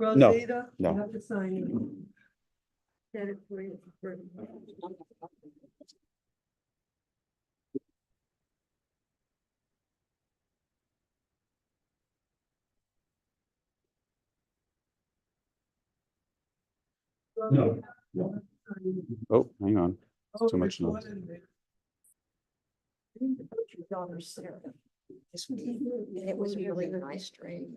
Rosita, you no. have to sign in. Get it for you. No. Oh, hang on. It's too much noise. It was really nice dream.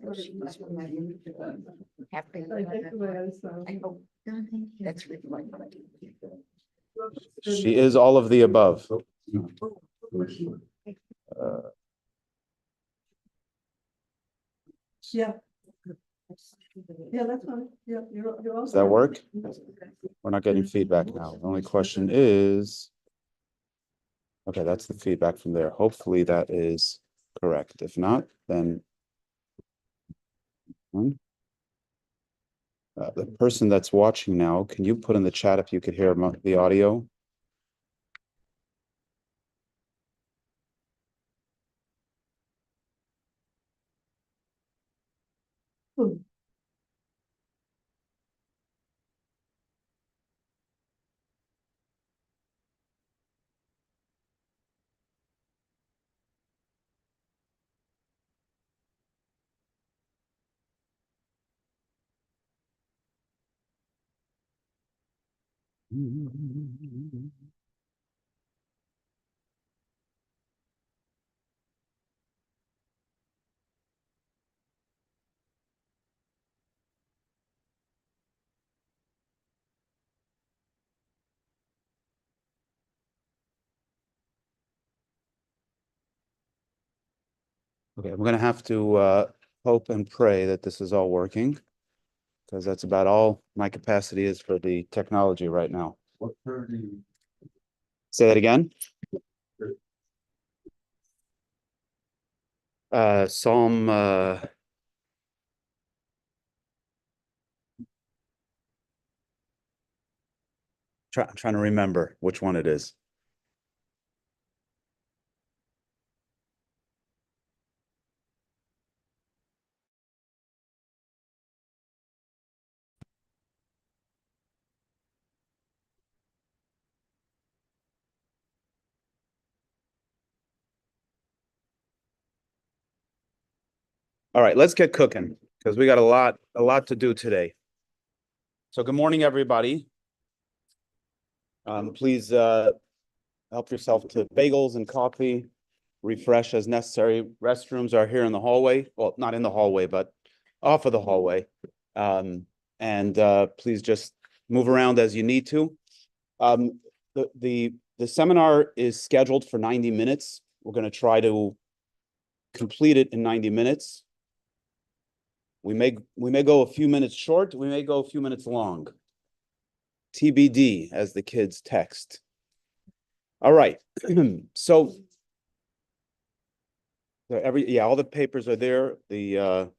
Happy. I hope that's reflected. She is all of the above. Yeah. Yeah, that's fine. Yeah, you're all. Does that work? We're not getting feedback now. The only question is, okay, that's the feedback from there. Hopefully that is correct. If not, then the person that's watching now, can you put in the chat if you could hear the audio? Okay, we're going to have to hope and pray that this is all working, because that's about all my capacity is for the technology right now. Say that again. Psalm I'm trying to remember which one it is. All right, let's get cooking because we got a lot to do today. So good morning, everybody. Please help yourself to bagels and coffee. Refresh as necessary. Restrooms are here in the hallway. Well, not in the hallway, but off of the hallway. Please just move around as you need to. The seminar is scheduled for 90 minutes. We're going to try to complete it in 90 minutes. We may go a few minutes short. We may go a few minutes long. TBD, as the kids text. All right. So all the papers are there. And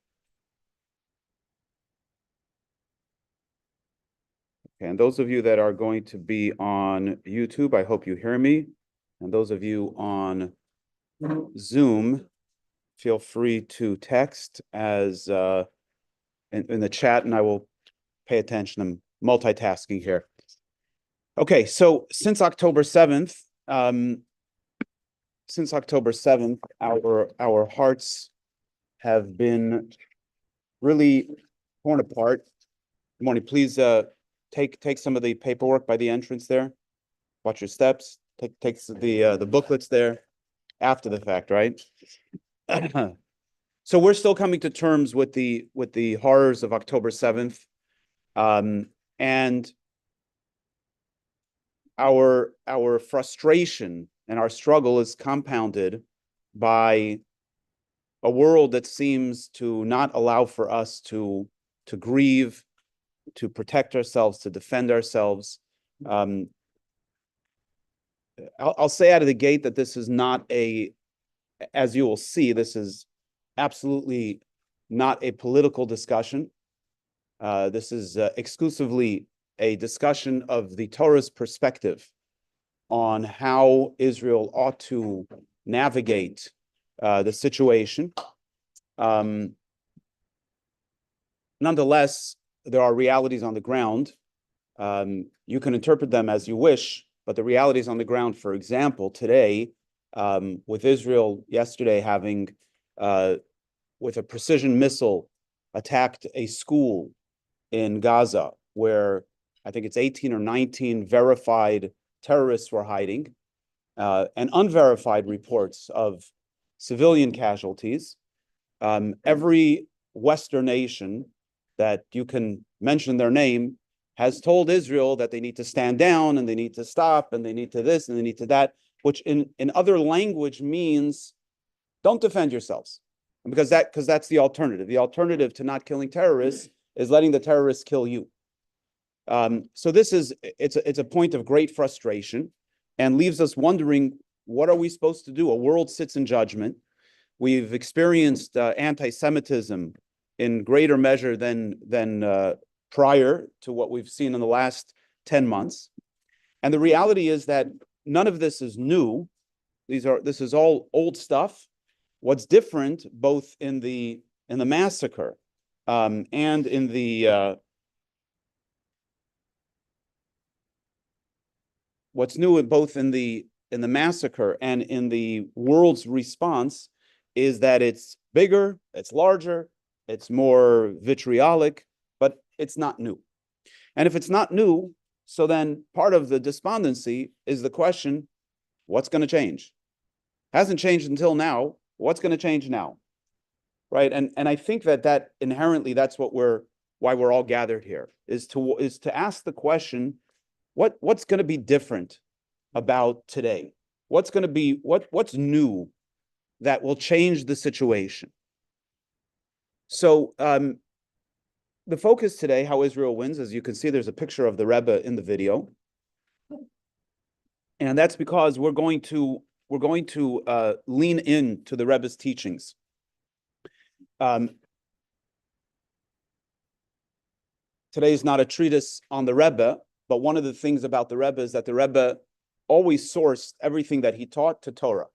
those of you that are going to be on YouTube, I hope you hear me. And those of you on Zoom, feel free to text as in the chat, and I will pay attention. I'm multitasking here. Okay, so since October 7th, our hearts have been really torn apart. Good morning. Please take some of the paperwork by the entrance there. Watch your steps. Take the booklets there after the fact, right? So we're still coming to terms with the horrors of October 7th. And our frustration and our struggle is compounded by a world that seems to not allow for us to grieve, to protect ourselves, to defend ourselves. I'll say out of the gate that this is not as you will see, this is absolutely not a political discussion. This is exclusively a discussion of the Torah's perspective on how Israel ought to navigate the situation. Nonetheless, there are realities on the ground. You can interpret them as you wish, but the realities on the ground, for example, today, with Israel yesterday having, with a precision missile, attacked a school in Gaza, where I think it's 18 or 19 verified terrorists were hiding, and unverified reports of civilian casualties. Every Western nation that you can mention their name has told Israel that they need to stand down and they need to stop and they need to this and they need to that, which in other language means don't defend yourselves. Because that's the alternative. The alternative to not killing terrorists is letting the terrorists kill you. So it's a point of great frustration and leaves us wondering, what are we supposed to do? A world sits in judgment. We've experienced anti-Semitism in greater measure than prior to what we've seen in the last 10 months. And the reality is that none of this is new. This is all old stuff. What's different, both in the massacre and in the what's new both in the massacre and in the world's response is that it's bigger, it's larger, it's more vitriolic, but it's not new. And if it's not new, so then part of the despondency is the question, what's going to change? Hasn't changed until now. What's going to change now? Right? And I think that inherently that's why we're all gathered here, is to ask the question, what's going to be different about today? What's going to be what's new that will change the situation? So the focus today, how Israel wins, as you can see, there's a picture of the Rebbe in the video. And that's because we're going to lean into the Rebbe's teachings. Today is not a treatise on the Rebbe, but one of the things about the Rebbe is that the Rebbe always sourced everything that he taught to Torah.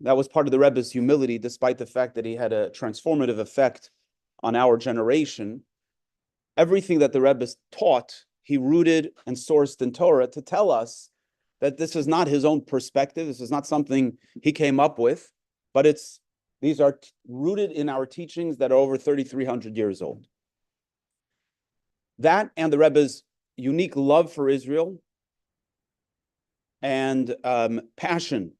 That was part of the Rebbe's humility, despite the fact that he had a transformative effect on our generation. Everything that the Rebbe taught, he rooted and sourced in Torah to tell us that this is not his own perspective. This is not something he came up with, but these are rooted in our teachings that are over 3,300 years old. That and the Rebbe's unique love for Israel and passion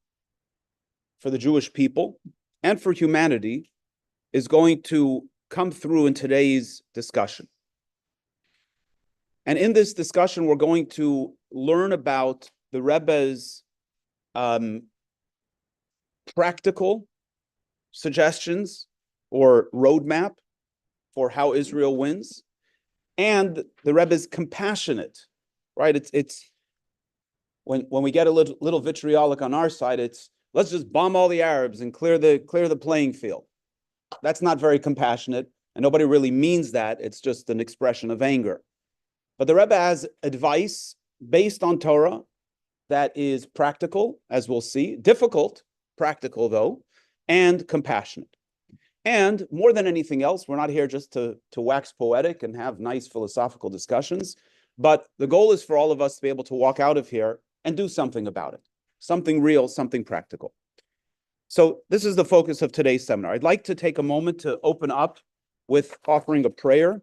for the Jewish people and for humanity is going to come through in today's discussion. And in this discussion, we're going to learn about the Rebbe's practical suggestions or roadmap for how Israel wins, and the Rebbe's compassionate, right? It's when we get a little vitriolic on our side, it's let's just bomb all the Arabs and clear the playing field. That's not very compassionate, and nobody really means that. It's just an expression of anger. But the Rebbe has advice based on Torah that is practical, as we'll see, difficult, practical though, and compassionate. And more than anything else, we're not here just to wax poetic and have nice philosophical discussions, but the goal is for all of us to be able to walk out of here and do something about it, something real, something practical. So this is the focus of today's seminar. I'd like to take a moment to open up with offering a prayer.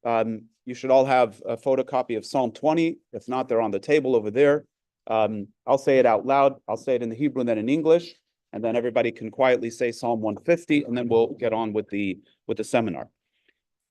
You should all have a photocopy of Psalm 20. If not, they're on the table over there. I'll say it out loud. I'll say it in the Hebrew and then in English, and then everybody can quietly say Psalm 150, and then we'll get on with the seminar.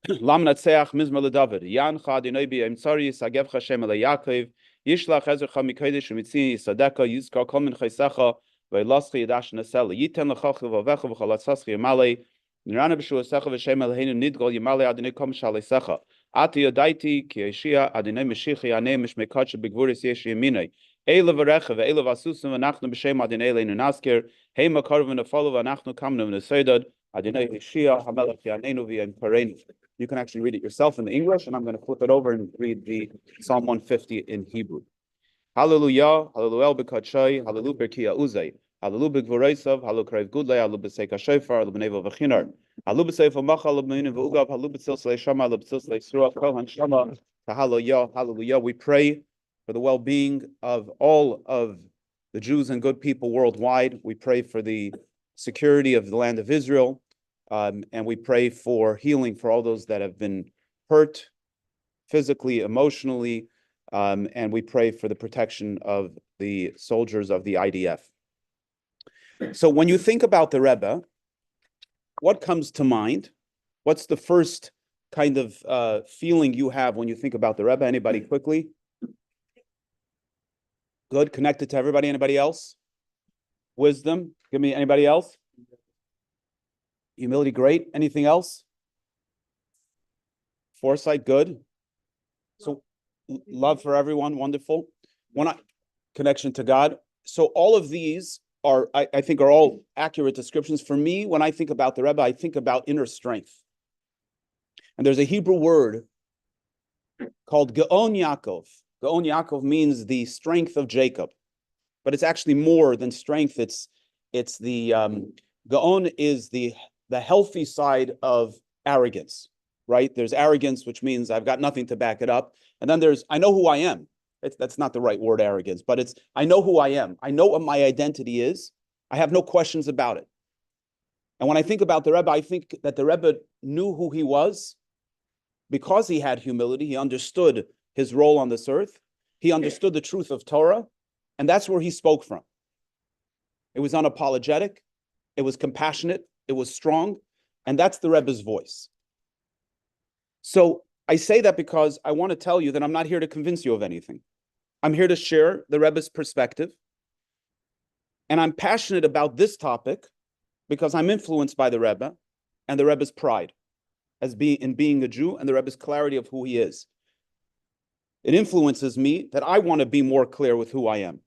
Lam natseach mizmor leDavid, Yancha Adonai b'Emtzari Yisagevcha Shem ele Yaakov, Yishlach Ezrecha mikodesh u'mitzini Yisadeka, Yizkar kol min chaysecha V'elaschi yadash nasela. Yiten lechachu v'avecha v'chalatzaschi yamale. Nirana b'shu asecha v'shem Eloheinu nidgol yamale adonai kom shalisecha. Ati yodaiti ki Yeshia adonai Mashiach yanei mishmekach b'gvuris yesh yaminei. Eila v'recha ve'ela v'asusim v'nachnu b'shem adonai Eloheinu nasker. Hei makar v'nefolu v'nachnu kamnu v'nesedad. Adonai Yeshia hamelech yaneinu v'yemparenu. You can actually read it yourself in the English, and I'm going to flip it over and read the Psalm 150 in Hebrew. Hallelujah, hallelujah b'katshai, hallelujah b'kia uzay, hallelujah b'gvoraisav, hallelujah krev gudlay, hallelujah b'seika shofar, hallelujah b'nevo v'chinar, hallelujah b'seifa macha, hallelujah b'meinu v'ugav, hallelujah b'tzilslei shama, hallelujah b'tzilslei sruach, kohan shama, hallelujah, hallelujah. We pray for the well-being of all of the Jews and good people worldwide. We pray for the security of the land of Israel, and we pray for healing for all those that have been hurt physically, emotionally, and we pray for the protection of the soldiers of the IDF. So when you think about the Rebbe, what comes to mind? What's the first kind of feeling you have when you think about the Rebbe? Anybody quickly? Good, connected to everybody. Anybody else? Wisdom. Give me anybody else? Humility, great. Anything else? Foresight, good. So love for everyone, wonderful. Connection to God. So all of these are, I think, are all accurate descriptions. For me, when I think about the Rebbe, I think about inner strength. And there's a Hebrew word called Gaon Yaakov. Gaon Yaakov means the strength of Jacob, but it's actually more than strength. It's the Gaon is the healthy side of arrogance, right? There's arrogance, which means I've got nothing to back it up. And then there's, I know who I am. That's not the right word, arrogance, but it's, I know who I am. I know what my identity is. I have no questions about it. And when I think about the Rebbe, I think that the Rebbe knew who he was because he had humility. He understood his role on this earth. He understood the truth of Torah, and that's where he spoke from. It was unapologetic. It was compassionate. It was strong. And that's the Rebbe's voice. So I say that because I want to tell you that I'm not here to convince you of anything. I'm here to share the Rebbe's perspective. And I'm passionate about this topic because I'm influenced by the Rebbe and the Rebbe's pride as being a Jew and the Rebbe's clarity of who he is. It influences me that I want to be more clear with who I am.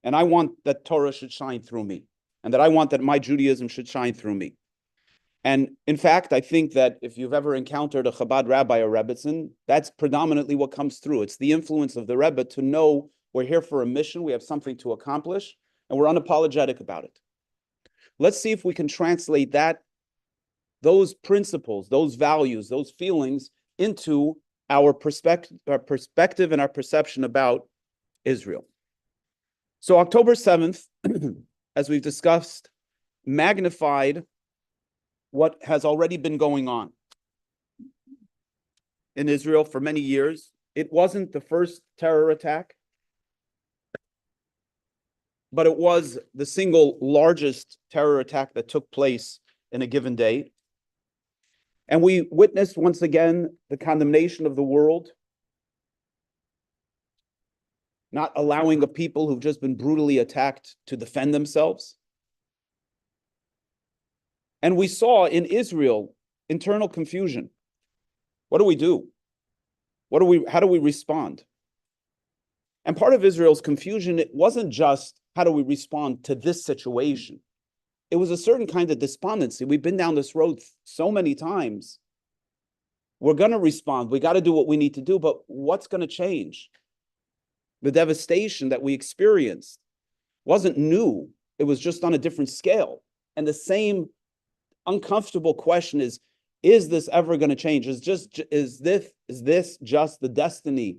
And I want that Torah should shine through me. And that I want that my Judaism should shine through me. And in fact, I think that if you've ever encountered a Chabad rabbi or Rebbetzin, that's predominantly what comes through. It's the influence of the Rebbe to know we're here for a mission, we have something to accomplish, and we're unapologetic about it. Let's see if we can translate those principles, those values, those feelings into our perspective and our perception about Israel. So October 7th, as we've discussed, magnified what has already been going on in Israel for many years. It wasn't the first terror attack, but it was the single largest terror attack that took place in a given day. And we witnessed once again the condemnation of the world, not allowing a people who've just been brutally attacked to defend themselves. And we saw in Israel internal confusion. What do we do? How do we respond? And part of Israel's confusion, it wasn't just how do we respond to this situation? It was a certain kind of despondency. We've been down this road so many times. We're going to respond. We got to do what we need to do, but what's going to change? The devastation that we experienced wasn't new. It was just on a different scale. And the same uncomfortable question is this ever going to change? Is this just the destiny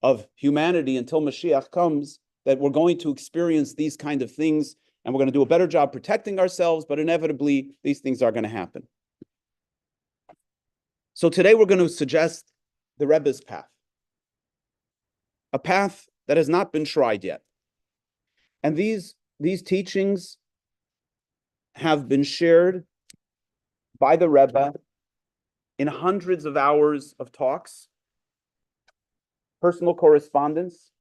of humanity until Mashiach comes, that we're going to experience these kind of things and we're going to do a better job protecting ourselves, but inevitably these things are going to happen. So today we're going to suggest the Rebbe's path, a path that has not been tried yet. And these teachings have been shared by the Rebbe in hundreds of hours of talks, personal correspondence,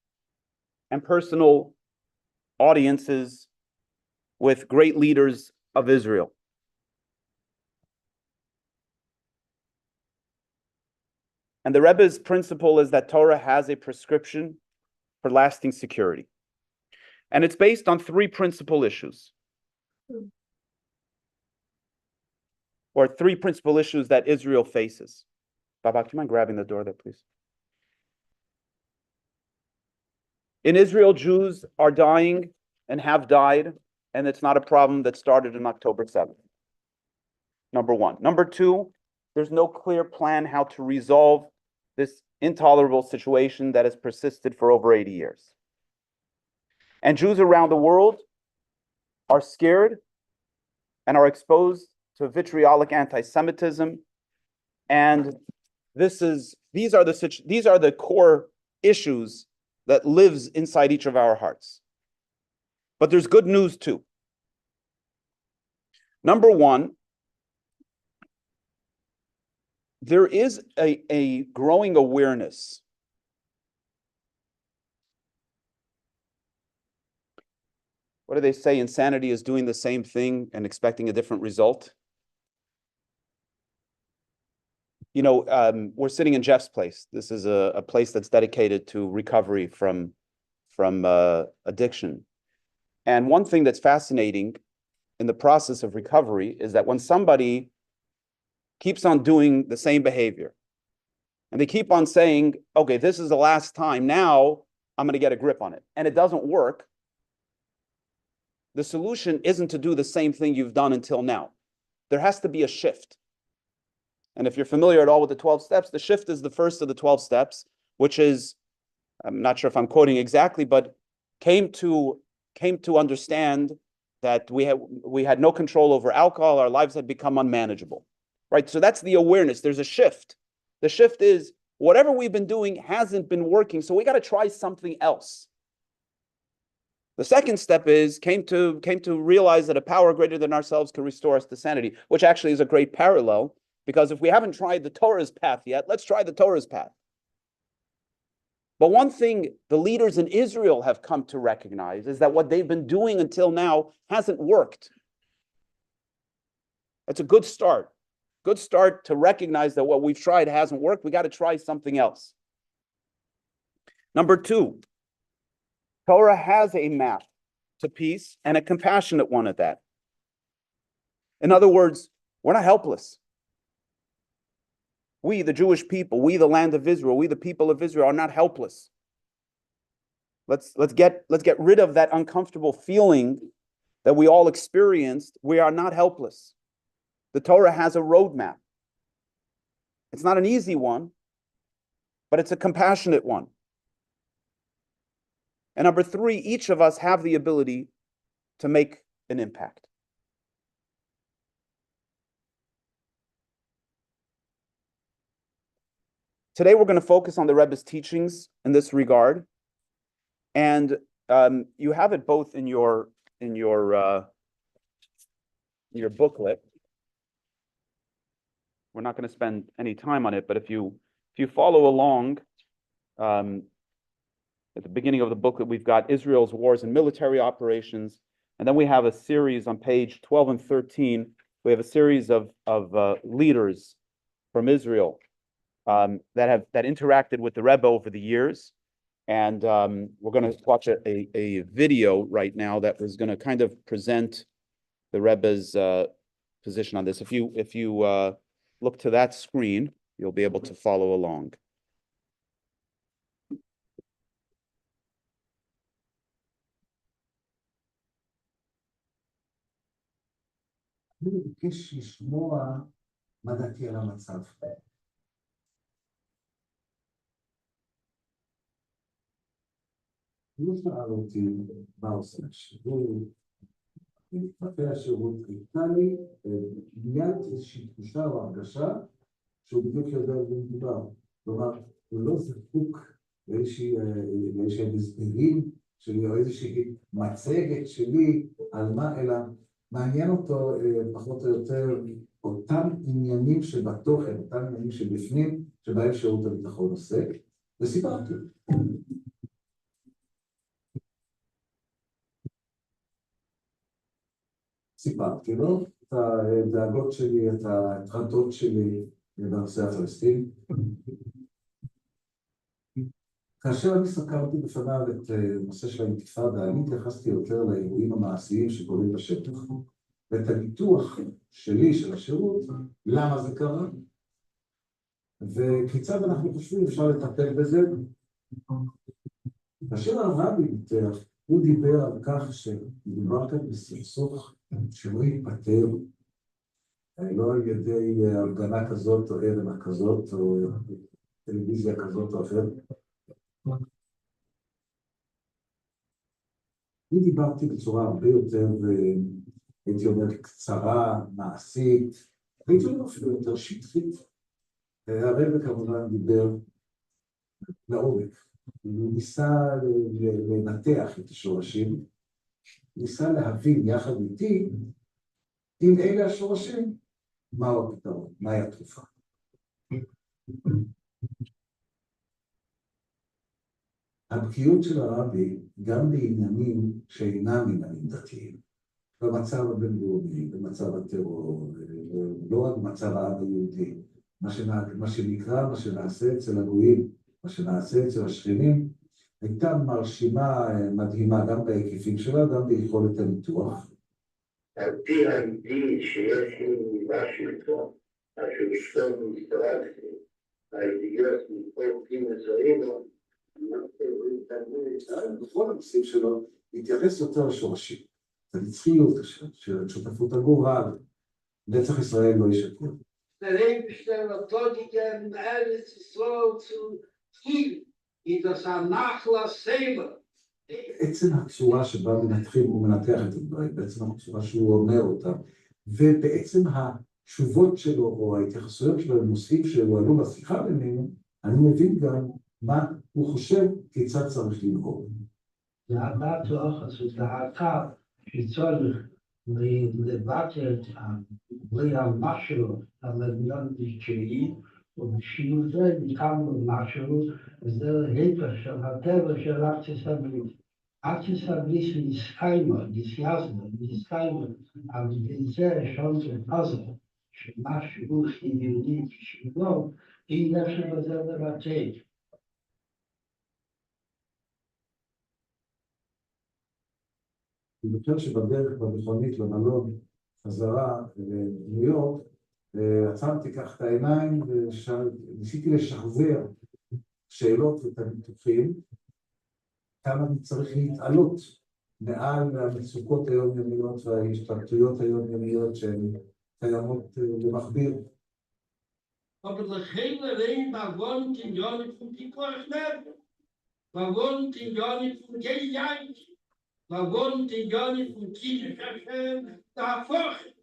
and personal audiences with great leaders of Israel. And the Rebbe's principle is that Torah has a prescription for lasting security. And it's based on three principal issues. Or three principal issues that Israel faces. Baba, do you mind grabbing the door there, please? In Israel, Jews are dying and have died, and it's not a problem that started on October 7th. Number one. Number two, there's no clear plan how to resolve this intolerable situation that has persisted for over 80 years. And Jews around the world are scared and are exposed to vitriolic anti-Semitism. And these are the core issues that lives inside each of our hearts. But there's good news too. Number one, there is a growing awareness what do they say? Insanity is doing the same thing and expecting a different result. You know, we're sitting in Jeff's place. This is a place that's dedicated to recovery from addiction. And one thing that's fascinating in the process of recovery is that when somebody keeps on doing the same behavior, and they keep on saying, okay, this is the last time, now I'm going to get a grip on it, and it doesn't work, the solution isn't to do the same thing you've done until now. There has to be a shift. And if you're familiar at all with the 12 steps, the shift is the first of the 12 steps, which is, I'm not sure if I'm quoting exactly, but came to understand that we had no control over alcohol, our lives had become unmanageable. Right? So that's the awareness. There's a shift. The shift is whatever we've been doing hasn't been working, so we got to try something else. The second step is came to realize that a power greater than ourselves can restore us to sanity, which actually is a great parallel, because if we haven't tried the Torah's path yet, let's try the Torah's path. But one thing the leaders in Israel have come to recognize is that what they've been doing until now hasn't worked. That's a good start. Good start to recognize that what we've tried hasn't worked. We got to try something else. Number two, Torah has a map to peace and a compassionate one at that. In other words, we're not helpless. We, the Jewish people, we, the land of Israel, we, the people of Israel, are not helpless. Let's get rid of that uncomfortable feeling that we all experienced. We are not helpless. The Torah has a roadmap. It's not an easy one, but it's a compassionate one. And number three, each of us have the ability to make an impact. Today, we're going to focus on the Rebbe's teachings in this regard. And you have it both in your booklet. We're not going to spend any time on it, but if you follow along, at the beginning of the booklet, we've got Israel's wars and military operations, and then we have a series on page 12 and 13. We have a series of leaders from Israel that interacted with the Rebbe over the years, and we're going to watch a video right now that was going to kind of present the Rebbe's position on this. If you look to that screen, you'll be able to follow along. אני מבקש לשמוע מה דעתי על המצב. הוא שאל אותי מה עושה השירות, מתפתח השירות איתני, מיד איזושהי תחושה או הרגשה שהוא בדיוק יודע על מה מדובר. כלומר, הוא לא זקוק לאיזשהם הסברים שלי או איזושהי מצגת שלי על מה, אלא מעניין אותו פחות או יותר אותם עניינים שבתוכן, אותם עניינים שבפנים, שבהם שירות הביטחון עוסק, וסיפרתי. סיפרתי לו את הדאגות שלי, את ההטרדות שלי בנושא הפלסטיני. כאשר אני סקרתי בפניו את נושא של האינתיפאדה, אני התייחסתי יותר לאירועים המעשיים שקורים בשטח, ואת הניתוח שלי, של השירות, למה זה קרה, וכיצד אנחנו חושבים אפשר לטפל בזה. כאשר הרבי ניתח, הוא דיבר על כך שמדובר כאן בסכסוך שלא ייפתר, לא על ידי הפגנה כזאת או ערנה כזאת או טלוויזיה כזאת או אחרת. אני דיברתי בצורה הרבה יותר, הייתי אומר, קצרה, מעשית, הייתי אומר אפילו יותר שטחית. הרב כמובן דיבר לעומק. הוא ניסה לנתח את השורשים, ניסה להבין יחד איתי, אם אלה השורשים, מהו הפתרון, מהי התרופה. הבקיאות של הרבי, גם בעניינים שאינם עניינים דתיים, במצב הבינלאומי, במצב הטרור, לא רק במצב העם היהודי, מה שנקרא, מה שנעשה אצל הגויים, מה שנעשה אצל השכנים, הייתה מרשימה מדהימה גם בהיקפים שלה, גם ביכולת הניתוח. על פי האידאי שיש לי משהו, השלושתו מסתרקתי, האידאיות מפה מזוהים, בכל הנושאים שלו, להתייחס יותר לשורשים, לנצחיות, של שותפות הגורל, נצח ישראל לא ישקר. Rebstelle Todigen Eretz Yisrael zu Kiel, die das Nachlass Seele. בעצם הצורה שבה מנתחים, הוא מנתח את הדברים, בעצם הצורה שהוא אומר אותם, ובעצם התשובות שלו או ההתייחסויות שלו לנושאים שהועלו בשיחה בינינו, אני מבין גם מה הוא חושב כיצד צריך לנהוג. והבא תוך דעתה שצריך לבטא את המשהו המדיון תשעי, ובשביל זה נקמנו משהו, וזה היפך של הטבע של ארצות הברית. ארצות הברית נסקיימה, אבל בזה שום פאזל, שמשהו חיובי בשבילו, אם יש בזה לבטא. אני חושב שבדרך במכונית למלון חזרה לניו יורק, עצמתי כך את העיניים וניסיתי לשחזר שאלות ואת הניתוחים, כמה אני צריך להתעלות מעל המצוקות היומיומיות וההשתלטויות היומיומיות שהן קיימות במכביר. Aber der Heiler rein, da wohnt in Jahren von Pikoachner, da wohnt in Jahren von Geilein, da wohnt in Jahren von Kielschäfen, da fort.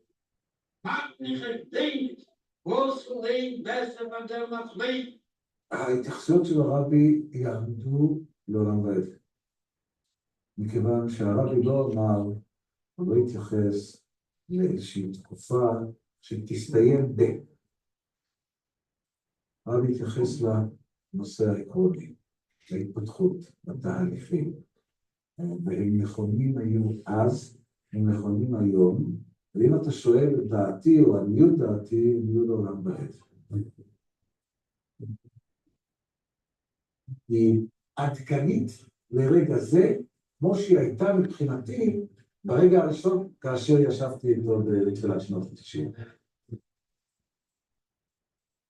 Macht mich entdeckt, was leid besser von der Nachleid. ההתייחסויות של הרבי יעמדו לעולם ועד. מכיוון שהרבי לא אמר, הוא לא התייחס לאיזושהי תקופה שתסתיים ב. הרבי התייחס לנושא העקרוני, להתפתחות, לתהליכים, והם נכונים היו אז, הם נכונים היום, ואם אתה שואל את דעתי או עניות דעתי, הם יהיו לעולם ועד. היא עדכנית לרגע זה, כמו שהיא הייתה מבחינתי ברגע הראשון, כאשר ישבתי איתו בתחילת שנות ה-90.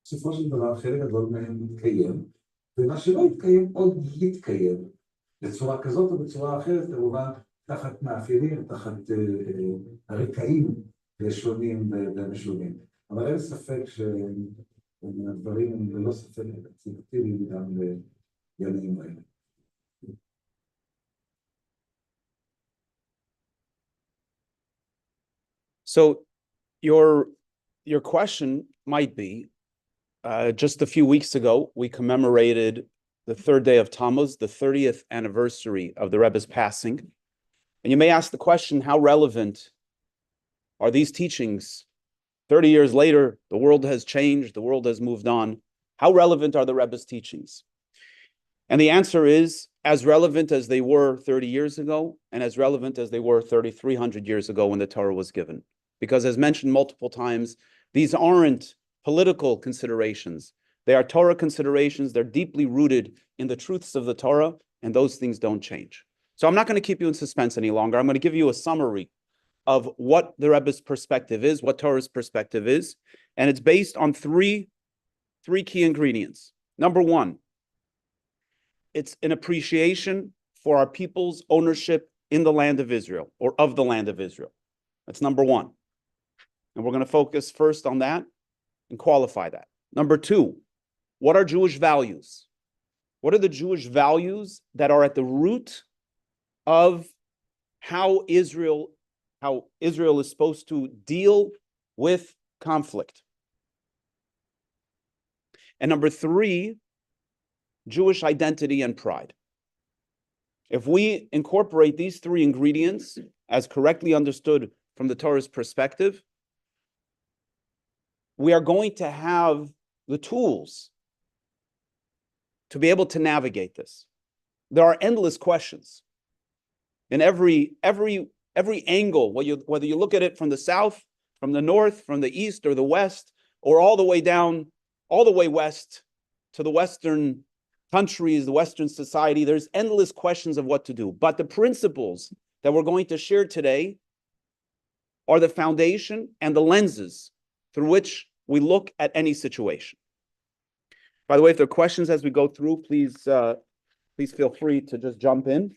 בסופו של דבר, חלק גדול מהם מתקיים, ומה שלא יתקיים עוד יתקיים, בצורה כזאת או בצורה אחרת, כמובן, תחת מאפיינים, תחת הרקעים שונים ומשונים. אבל אין ספק שהדברים הם ללא ספק אקטיביים גם בימים האלה. So your question might be, just a few weeks ago, we commemorated the third day of Tammuz, the 30th anniversary of the Rebbe's passing. And you may ask the question, how relevant are these teachings? 30 years later, the world has changed, the world has moved on. How relevant are the Rebbe's teachings? And the answer is as relevant as they were 30 years ago and as relevant as they were 3,300 years ago when the Torah was given. Because as mentioned multiple times, these aren't political considerations. They are Torah considerations. They're deeply rooted in the truths of the Torah, and those things don't change. So I'm not going to keep you in suspense any longer. I'm going to give you a summary of what the Rebbe's perspective is, what Torah's perspective is, and it's based on three key ingredients. Number one, it's an appreciation for our people's ownership in the land of Israel, or of the land of Israel. That's number one. And we're going to focus first on that and qualify that. Number two, what are Jewish values? What are the Jewish values that are at the root of how Israel is supposed to deal with conflict? And number three, Jewish identity and pride. If we incorporate these three ingredients as correctly understood from the Torah's perspective, we are going to have the tools to be able to navigate this. There are endless questions in every angle, whether you look at it from the south, from the north, from the east or the west, or all the way down, all the way west to the Western countries, the Western society. There's endless questions of what to do. But the principles that we're going to share today are the foundation and the lenses through which we look at any situation. By the way, if there are questions as we go through, please feel free to just jump in.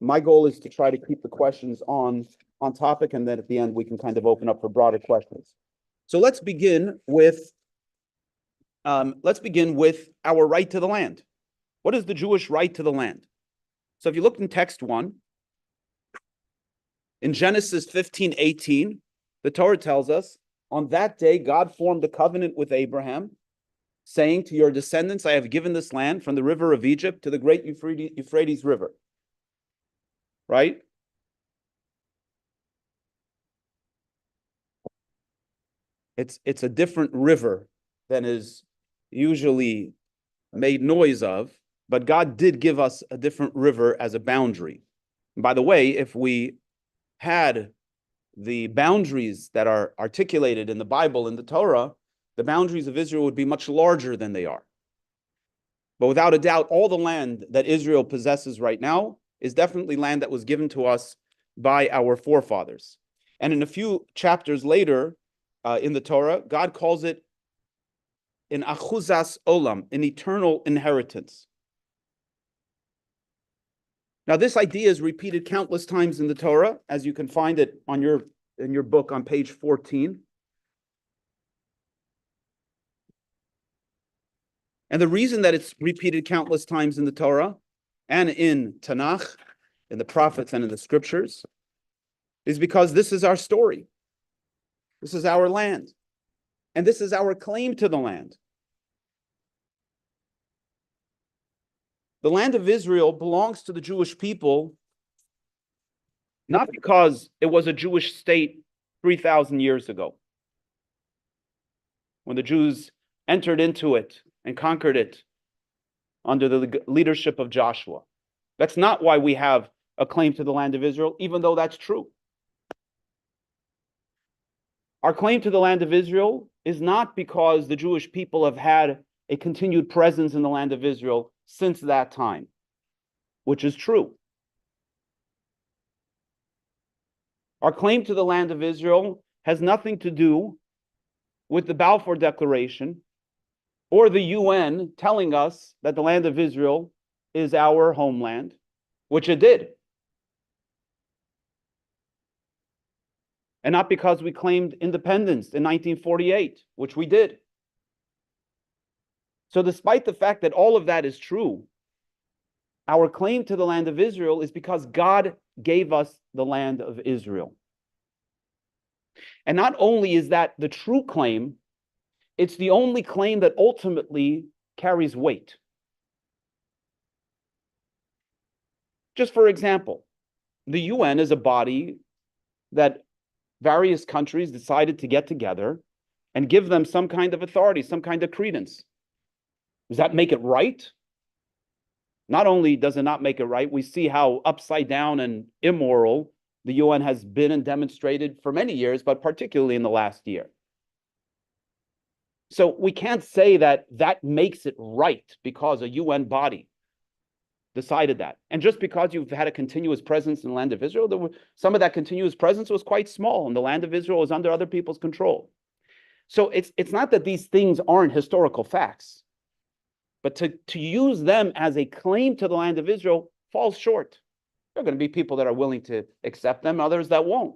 My goal is to try to keep the questions on topic, and then at the end we can kind of open up for broader questions. So let's begin with our right to the land. What is the Jewish right to the land? So if you look in text 1, in Genesis 15:18, the Torah tells us, on that day God formed a covenant with Abraham, saying, to your descendants I have given this land from the river of Egypt to the great Euphrates River. Right? It's a different river than is usually made noise of, but God did give us a different river as a boundary. And by the way, if we had the boundaries that are articulated in the Bible, in the Torah, the boundaries of Israel would be much larger than they are. But without a doubt, all the land that Israel possesses right now is definitely land that was given to us by our forefathers. And in a few chapters later in the Torah, God calls it an achuzas olam, an eternal inheritance. Now, this idea is repeated countless times in the Torah, as you can find it on in your book on page 14. And the reason that it's repeated countless times in the Torah and in Tanakh, in the prophets and in the scriptures, is because this is our story. This is our land. And this is our claim to the land. The land of Israel belongs to the Jewish people, not because it was a Jewish state 3,000 years ago, when the Jews entered into it and conquered it under the leadership of Joshua. That's not why we have a claim to the land of Israel, even though that's true. Our claim to the land of Israel is not because the Jewish people have had a continued presence in the land of Israel since that time, which is true. Our claim to the land of Israel has nothing to do with the Balfour Declaration or the UN telling us that the land of Israel is our homeland, which it did. And not because we claimed independence in 1948, which we did. So despite the fact that all of that is true, our claim to the land of Israel is because God gave us the land of Israel. And not only is that the true claim, it's the only claim that ultimately carries weight. Just for example, the UN is a body that various countries decided to get together and give them some kind of authority, some kind of credence. Does that make it right? Not only does it not make it right, we see how upside down and immoral the UN has been and demonstrated for many years, but particularly in the last year. So we can't say that that makes it right because a UN body decided that. And just because you've had a continuous presence in the land of Israel, some of that continuous presence was quite small, and the land of Israel was under other people's control. So it's not that these things aren't historical facts, but to use them as a claim to the land of Israel falls short. There are going to be people that are willing to accept them, others that won't.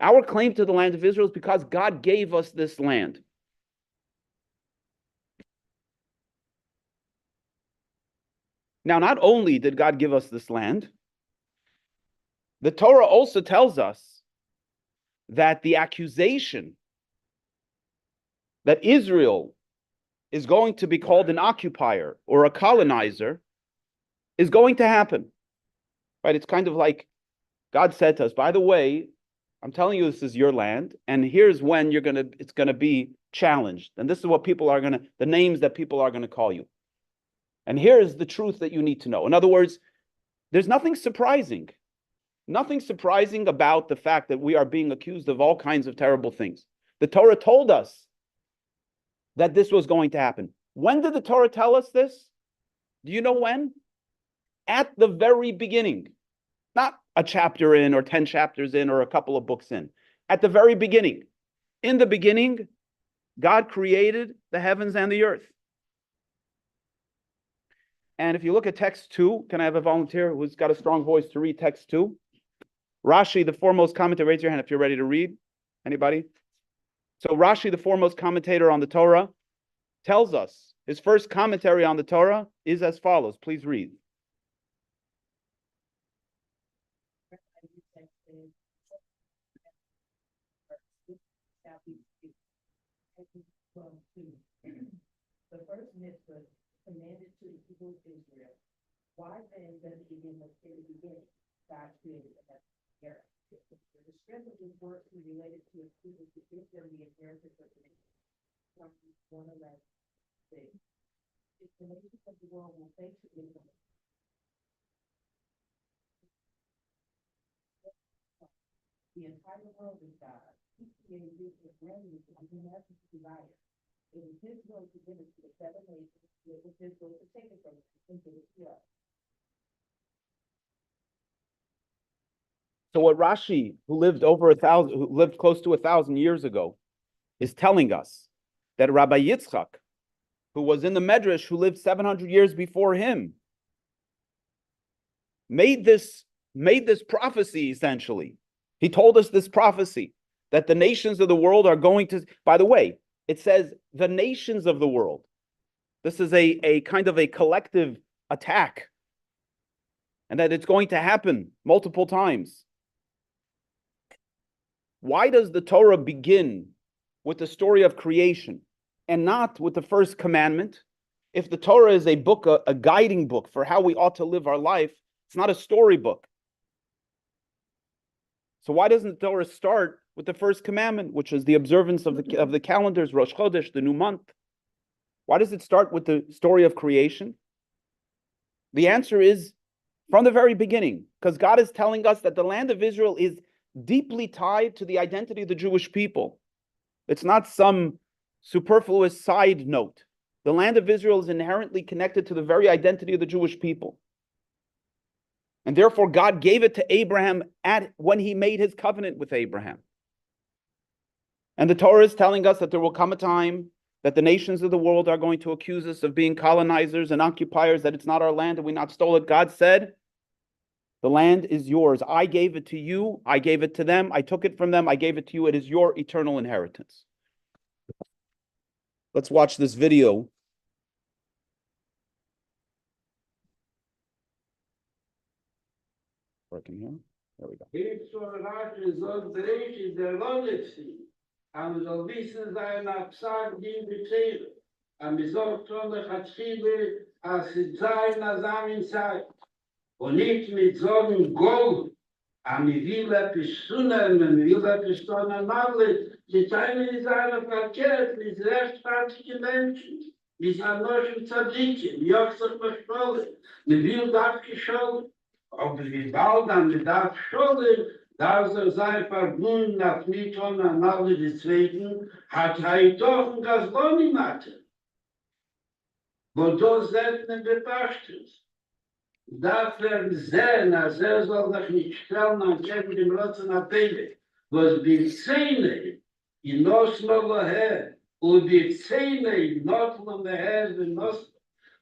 Our claim to the land of Israel is because God gave us this land. Now, not only did God give us this land, the Torah also tells us that the accusation that Israel is going to be called an occupier or a colonizer is going to happen. Right? It's kind of like God said to us, by the way, I'm telling you this is your land, and here's when it's gonna be challenged. And this is what the names that people are gonna call you. And here's the truth that you need to know. In other words, there's nothing surprising about the fact that we are being accused of all kinds of terrible things. The Torah told us that this was going to happen. When did the Torah tell us this? Do you know when? At the very beginning. Not a chapter in or 10 chapters in or a couple of books in. At the very beginning. In the beginning, God created the heavens and the earth. And if you look at text 2, can I have a volunteer who's got a strong voice to read text 2? Rashi, the foremost commentator, raise your hand if you're ready to read. Anybody? So Rashi, the foremost commentator on the Torah, tells us his first commentary on the Torah is as follows. Please read. The first mitzvah commanded to the people of Israel. Why then does it begin with the beginning? God created the heaven and the earth. The strength of his work is related to his people to give them the inheritance of the nation. 1:11. If the nations of the world will face Israel, the entire world is God. He created this with revenue to begin as his desire. It was his will to give it to the 7 nations. It was his will to take it from them and give it to us. So what Rashi, who lived close to 1,000 years ago, is telling us that Rabbi Yitzchak, who was in the Medrash, who lived 700 years before him, made this prophecy, essentially. He told us this prophecy, that the nations of the world are going to, by the way, it says the nations of the world. This is a kind of a collective attack, and that it's going to happen multiple times. Why does the Torah begin with the story of creation and not with the first commandment? If the Torah is a book, a guiding book for how we ought to live our life, it's not a storybook. So why doesn't the Torah start with the first commandment, which is the observance of the calendars, Rosh Chodesh, the new month? Why does it start with the story of creation? The answer is from the very beginning, because God is telling us that the land of Israel is deeply tied to the identity of the Jewish people. It's not some superfluous side note. The land of Israel is inherently connected to the very identity of the Jewish people. And therefore, God gave it to Abraham when he made his covenant with Abraham. And the Torah is telling us that there will come a time that the nations of the world are going to accuse us of being colonizers and occupiers, that it's not our land and we not stole it. God said, the land is yours. I gave it to you. I gave it to them. I took it from them. I gave it to you. It is your eternal inheritance. Let's watch this video. Working here. There we go. Hier so Rashi sagt, Reich ist der Lodeksi. Aber soll wissen sein, Absag, die Bezehre. Und wir sagt schon, der Chatzchide, als es sei, Nazam in Zeit. Und nicht mit so einem Gold. Aber wir will etwas tun, wir will etwas tun, die Zeine ist eine verkehrt, mit rechtfertigen Menschen. Bis Anoshim Tzadikim, Yochsach Mashpole, Nevil Davki Shole, aber wie bald dann mit Dav Shole, da sei verbunden nach Miton an alle die Zweiten, hat doch ein Gasboni Mathe. Wo das selten bepasst ist. Dafür sehen, als soll sich nicht stellen, an Kevin dem Rotzen Appelle, was die Zähne in Oslo her, und die Zähne in Nordland her, in Oslo,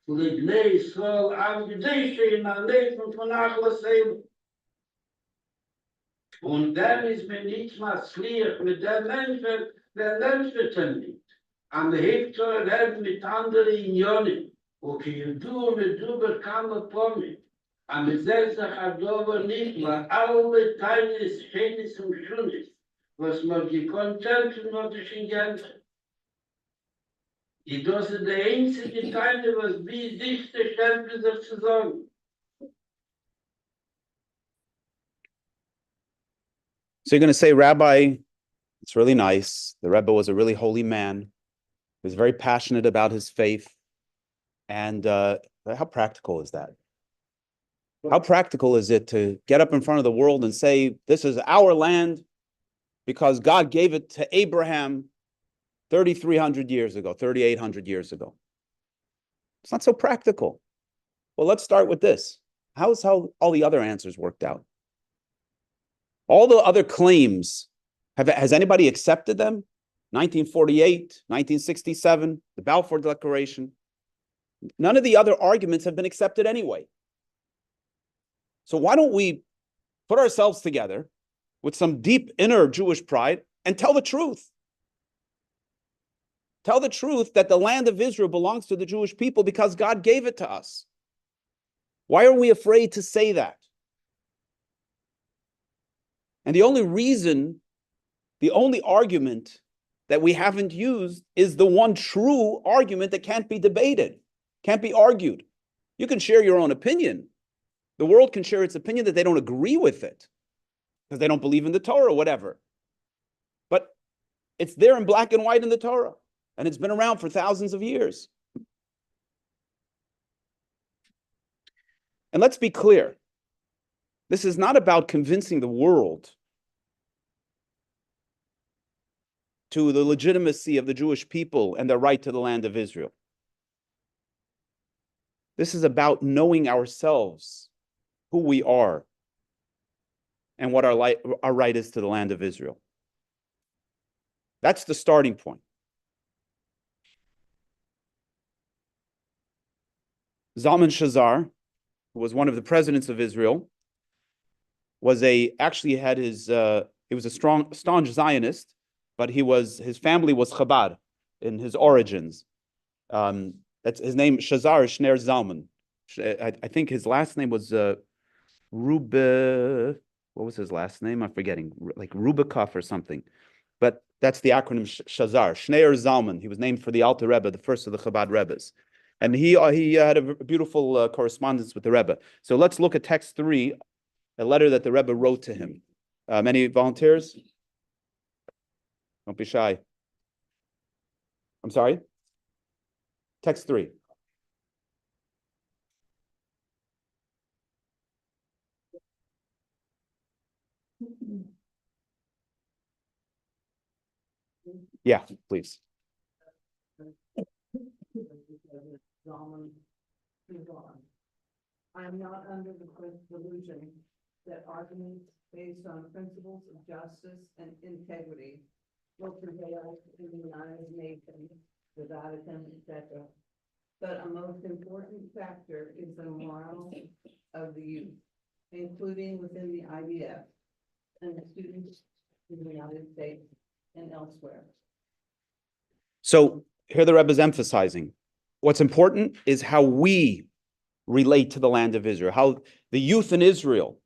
Legnei soll angedeiche in der Leben von Achlasseil. Und dann ist mir nichts mehr schlicht mit der Menschen, der Menschen nicht. Am Hektar reden mit anderen Unionen. Okay, du mit du bekam Pommi. Am Gesetze hat aber nicht mehr alle Teile Schönes und Schönes, was man gekonnt hat und was ich in Gänze. Das ist der einzige Teil, was wie sich der Stellplätze zu sagen. So you're going to say, Rabbi, it's really nice. The Rebbe was a really holy man. He was very passionate about his faith. And how practical is that? How practical is it to get up in front of the world and say, this is our land because God gave it to Abraham 3,300 years ago, 3,800 years ago? It's not so practical. Well, let's start with this. How's how all the other answers worked out? All the other claims, has anybody accepted them? 1948, 1967, the Balfour Declaration. None of the other arguments have been accepted anyway. So why don't we put ourselves together with some deep inner Jewish pride and tell the truth? Tell the truth that the land of Israel belongs to the Jewish people because God gave it to us. Why are we afraid to say that? And the only reason, the only argument that we haven't used is the one true argument that can't be debated, can't be argued. You can share your own opinion. The world can share its opinion that they don't agree with it because they don't believe in the Torah or whatever. But it's there in black and white in the Torah, and it's been around for thousands of years. And let's be clear. This is not about convincing the world to the legitimacy of the Jewish people and their right to the land of Israel. This is about knowing ourselves, who we are, and what our right is to the land of Israel. That's the starting point. Zalman Shazar, who was one of the presidents of Israel, he was a staunch Zionist, but his family was Chabad in his origins. That's his name, Shazar Shner Zalman. I think his last name was What was his last name? I'm forgetting, like Rubikov or something. But that's the acronym Shazar, Shner Zalman. He was named for the Alter Rebbe, the first of the Chabad Rebbes. And he had a beautiful correspondence with the Rebbe. So let's look at text 3, a letter that the Rebbe wrote to him. Any volunteers? Don't be shy. I'm sorry? Text 3. Yeah, please. I am not under the delusion that arguments based on principles of justice and integrity will prevail in the United Nations, the Vatican, etc. But a most important factor is the morale of the youth, including within the IDF and the students in the United States and elsewhere. So here the Rebbe is emphasizing what's important is how we relate to the land of Israel, how the youth in Israel,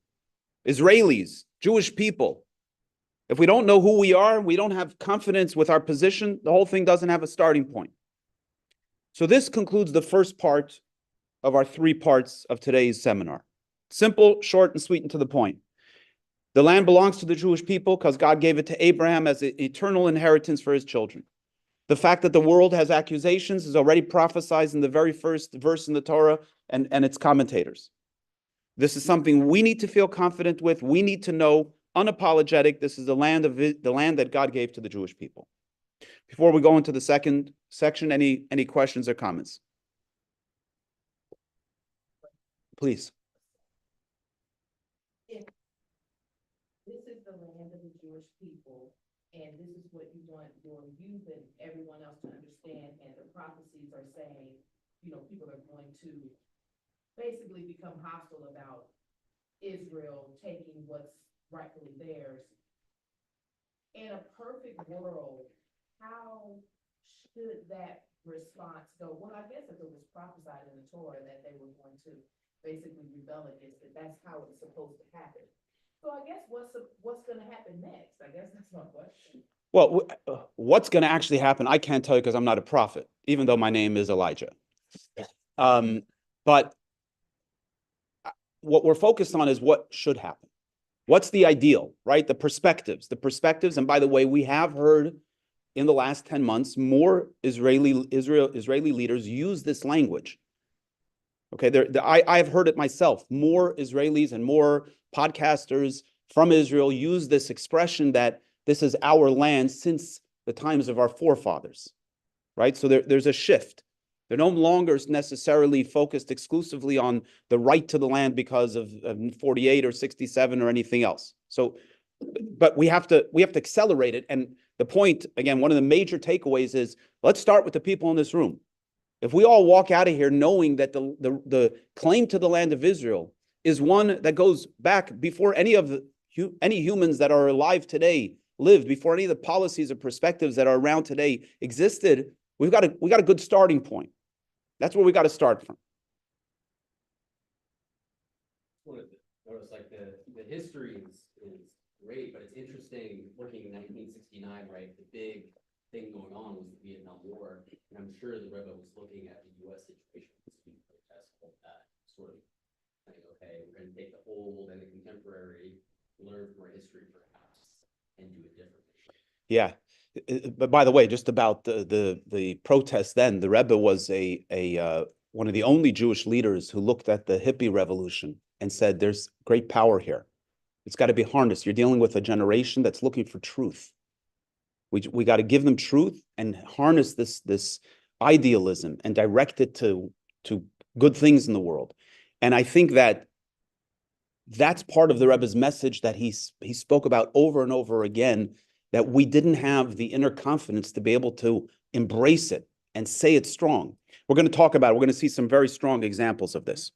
Israelis, Jewish people, if we don't know who we are, we don't have confidence with our position, the whole thing doesn't have a starting point. So this concludes the first part of our 3 parts of today's seminar. Simple, short, and sweet and to the point. The land belongs to the Jewish people because God gave it to Abraham as an eternal inheritance for his children. The fact that the world has accusations is already prophesied in the very first verse in the Torah and its commentators. This is something we need to feel confident with. We need to know, unapologetic, this is the land that God gave to the Jewish people. Before we go into the second section, any questions or comments? Please. If this is the land of the Jewish people, and this is what you want your youth and everyone else to understand, and the prophecies are saying, people are going to basically become hostile about Israel taking what's rightfully theirs. In a perfect world, how should that response go? Well, I guess if it was prophesied in the Torah that they were going to basically rebel against it, that's how it's supposed to happen. So I guess what's going to happen next? I guess that's my question. Well, what's going to actually happen, I can't tell you because I'm not a prophet, even though my name is Elijah. But what we're focused on is what should happen. What's the ideal, right? The perspectives. And by the way, we have heard in the last 10 months, more Israeli leaders use this language. Okay, I have heard it myself. More Israelis and more podcasters from Israel use this expression that this is our land since the times of our forefathers, right? So there's a shift. They're no longer necessarily focused exclusively on the right to the land because of 48 or 67 or anything else. So, but we have to accelerate it. And the point, again, one of the major takeaways is, let's start with the people in this room. If we all walk out of here knowing that the claim to the land of Israel is one that goes back before any humans that are alive today lived, before any of the policies or perspectives that are around today existed, we got a good starting point. That's where we got to start from. Notice like the history is great, but it's interesting looking in 1969, right? The big thing going on was the Vietnam War, and I'm sure the Rebbe was looking at the U.S. situation as being protest of that sort of like, okay, we're going to take the old and the contemporary, learn from our history perhaps, and do it differently. Yeah. But by the way, just about the protest then, the Rebbe was one of the only Jewish leaders who looked at the hippie revolution and said, there's great power here. It's got to be harnessed. You're dealing with a generation that's looking for truth. We got to give them truth and harness this idealism and direct it to good things in the world. And I think that's part of the Rebbe's message that he spoke about over and over again, that we didn't have the inner confidence to be able to embrace it and say it strong. We're going to talk about it. We're going to see some very strong examples of this.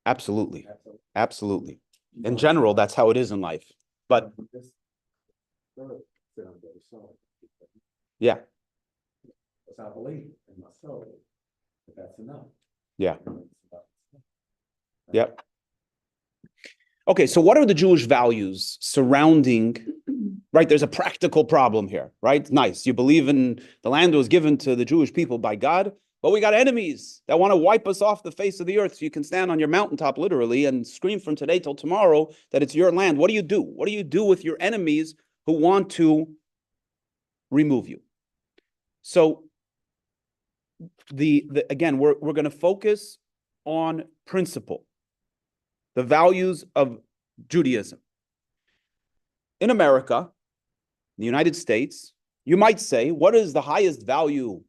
Absolutely. Absolutely. In general, that's how it is in life. But yeah. That's enough. Yeah. Yep. Okay, so what are the Jewish values surrounding, right? There's a practical problem here, right? Nice. You believe in the land was given to the Jewish people by God, but we got enemies that want to wipe us off the face of the earth. So you can stand on your mountaintop literally and scream from today till tomorrow that it's your land. What do you do? What do you do with your enemies who want to remove you? So again, we're going to focus on principle, the values of Judaism. In America, the United States, you might say, what is the highest value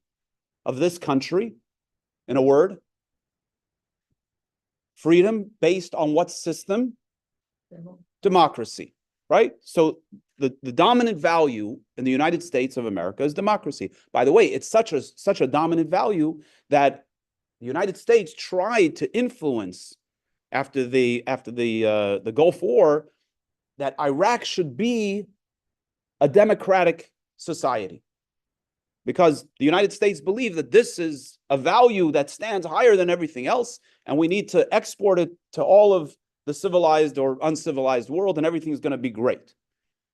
of this country? In a word, freedom based on what system? Democracy, right? So the dominant value in the United States of America is democracy. By the way, it's such a dominant value that the United States tried to influence after the Gulf War that Iraq should be a democratic society, because the United States believed that this is a value that stands higher than everything else, and we need to export it to all of the civilized or uncivilized world, and everything's going to be great.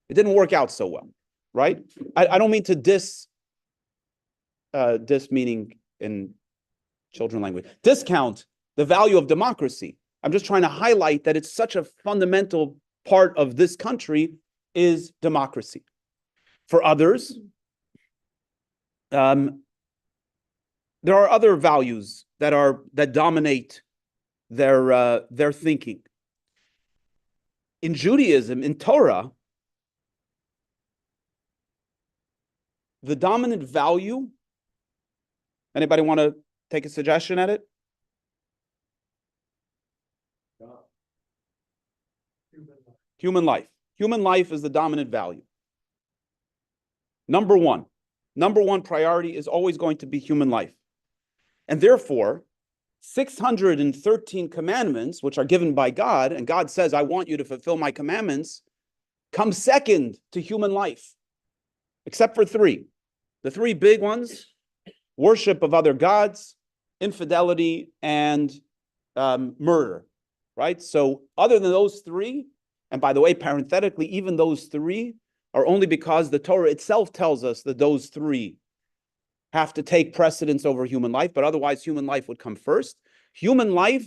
It didn't work out so well, right? I don't mean to diss meaning in children language, discount the value of democracy. I'm just trying to highlight that it's such a fundamental part of this country is democracy. for others. There are other values that dominate their thinking. In Judaism, in Torah, the dominant value, anybody want to take a suggestion at it? Human life. Human life is the dominant value. Number one priority is always going to be human life. And therefore, 613 commandments, which are given by God, and God says, I want you to fulfill my commandments, come second to human life, except for three. The three big ones: worship of other gods, infidelity, and murder, right? So other than those three, and by the way, parenthetically, even those three are only because the Torah itself tells us that those three have to take precedence over human life, but otherwise human life would come first. Human life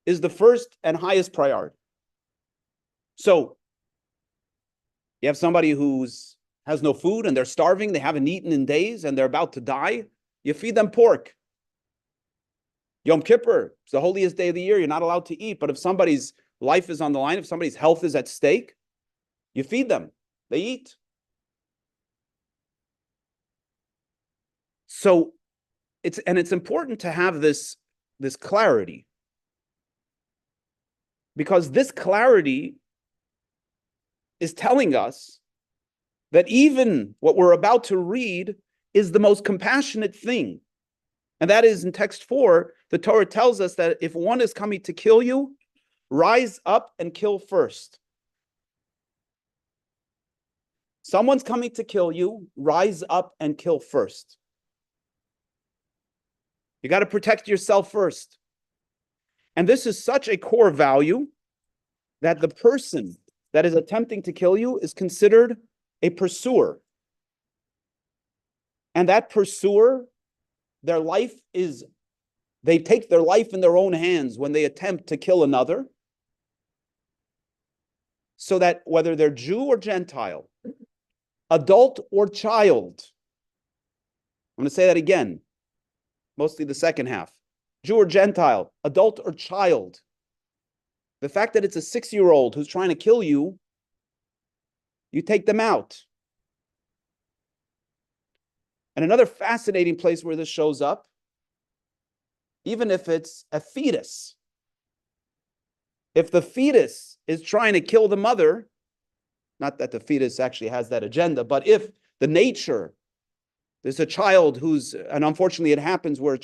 is the first and highest priority. So you have somebody who's has no food and they're starving, they haven't eaten in days and they're about to die, you feed them pork. Yom Kippur, it's the holiest day of the year, you're not allowed to eat, but if somebody's life is on the line, if somebody's health is at stake, you feed them, they eat. So it's important to have this clarity, because this clarity is telling us that even what we're about to read is the most compassionate thing. And that is in text 4, the Torah tells us that if one is coming to kill you, rise up and kill first. Someone's coming to kill you, rise up and kill first. You got to protect yourself first. And this is such a core value that the person that is attempting to kill you is considered a pursuer. And that pursuer, they take their life in their own hands when they attempt to kill another. So that whether they're Jew or Gentile, adult or child, I'm going to say that again, mostly the second half, Jew or Gentile, adult or child, the fact that it's a 6-year-old who's trying to kill you, you take them out. And another fascinating place where this shows up, even if it's a fetus, if the fetus is trying to kill the mother, not that the fetus actually has that agenda, but if the nature, there's a child who's, and unfortunately it happens where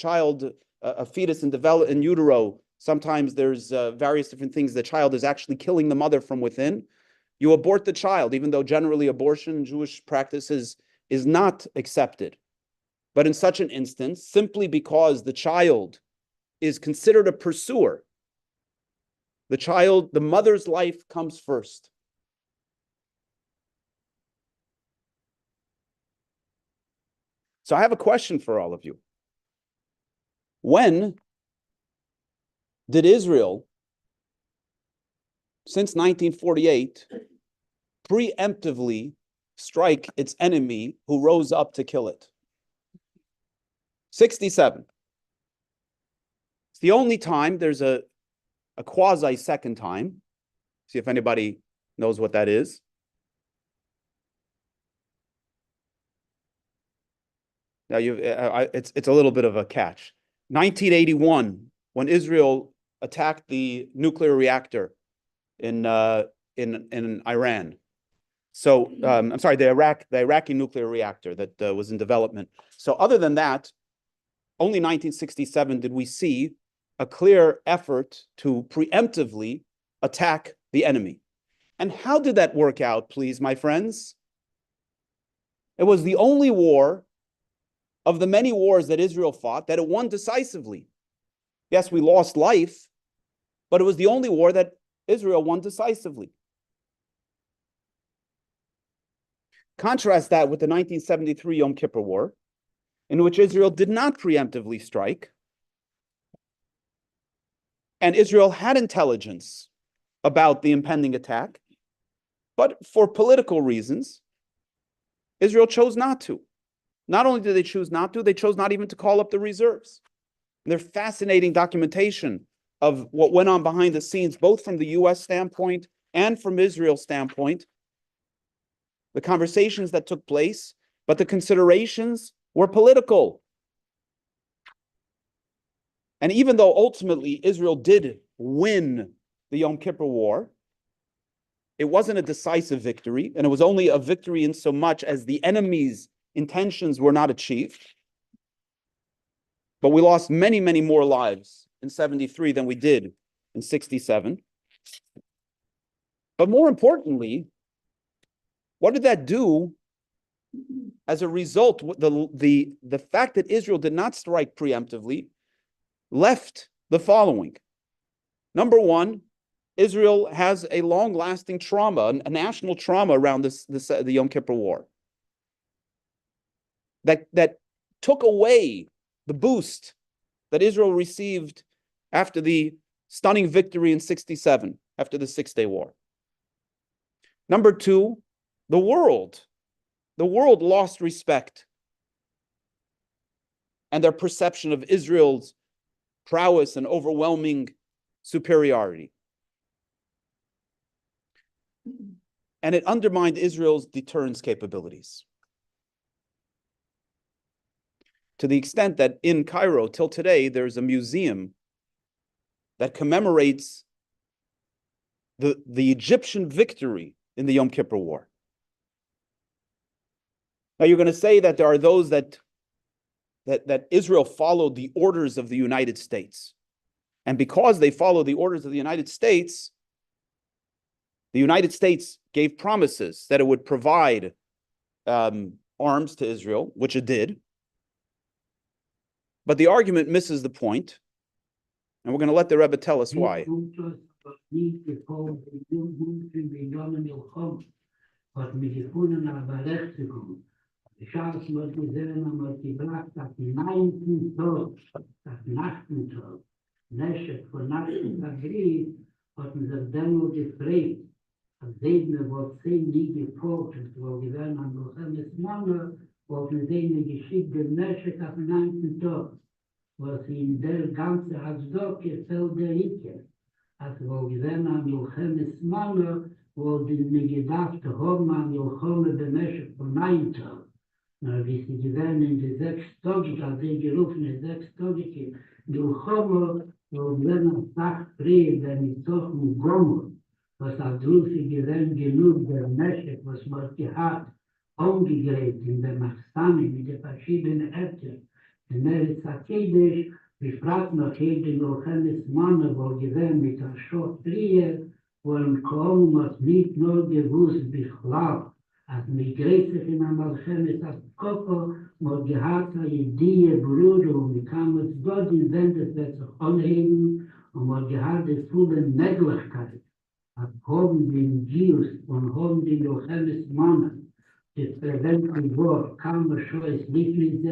a fetus in utero, sometimes there's various different things, the child is actually killing the mother from within. You abort the child, even though generally abortion in Jewish practices is not accepted. But in such an instance, simply because the child is considered a pursuer, the mother's life comes first. So I have a question for all of you. When did Israel, since 1948, preemptively strike its enemy who rose up to kill it? 67. It's the only time there's a quasi-second time. See if anybody knows what that is. Now it's a little bit of a catch. 1981, when Israel attacked the nuclear reactor in Iran. So I'm sorry, the Iraqi nuclear reactor that was in development. So other than that, only 1967 did we see a clear effort to preemptively attack the enemy. And how did that work out, please, my friends? It was the only war of the many wars that Israel fought that it won decisively. Yes, we lost life, but it was the only war that Israel won decisively. Contrast that with the 1973 Yom Kippur War, in which Israel did not preemptively strike, and Israel had intelligence about the impending attack, but for political reasons, Israel chose not to. Not only did they choose not to, they chose not even to call up the reserves. And there's fascinating documentation of what went on behind the scenes, both from the U.S. standpoint and from Israel's standpoint, the conversations that took place, but the considerations were political. And even though ultimately Israel did win the Yom Kippur War, it wasn't a decisive victory, and it was only a victory in so much as the enemy's intentions were not achieved. But we lost many, many more lives in 73 than we did in 67. But more importantly, what did that do as a result? The fact that Israel did not strike preemptively left the following. Number one, Israel has a long-lasting trauma, a national trauma around the Yom Kippur War that took away the boost that Israel received after the stunning victory in 67, after the Six-Day War. Number two, the world lost respect and their perception of Israel's prowess and overwhelming superiority. And it undermined Israel's deterrence capabilities. To the extent that in Cairo, till today, there's a museum that commemorates the Egyptian victory in the Yom Kippur War. Now, you're going to say that there are those that Israel followed the orders of the United States. And because they followed the orders of the United States gave promises that it would provide arms to Israel, which it did. But the argument misses the point, and we're going to let the Rebbe tell us why. Was in der ganze Hasdoke fällt der Hicke, als wo gewähnt an Milchemes Manne, wo die mir gedacht haben an Milchome bemäschig von 9 Tagen. Na, wie sie gewähnt in die 6 Tage, als die gerufene 6 Tage, Milchome, wo gewähnt an Tag früher, wenn ich doch mit Gommel, was als Rufi gewähnt genug der Mäschig, was man gehabt, umgegräbt in der Machstane mit den verschiedenen Äpfeln. In Eretz HaKodesh, wir fragen noch jeden Milchemes Manne, wo gewähnt mit der Schott früher, wo kaum hat nicht nur gewusst, Bichlal, als mit Gräßig in der Milchemes HaKodesh, wo gehabt eine Idee, Bruder, und wie kam es dort in Wendet, wird sich anheben, und wo gehabt die volle Möglichkeit, als haben den Jews und haben den Milchemes Manne, das verwendete Wort, kam es schon als Lieblings,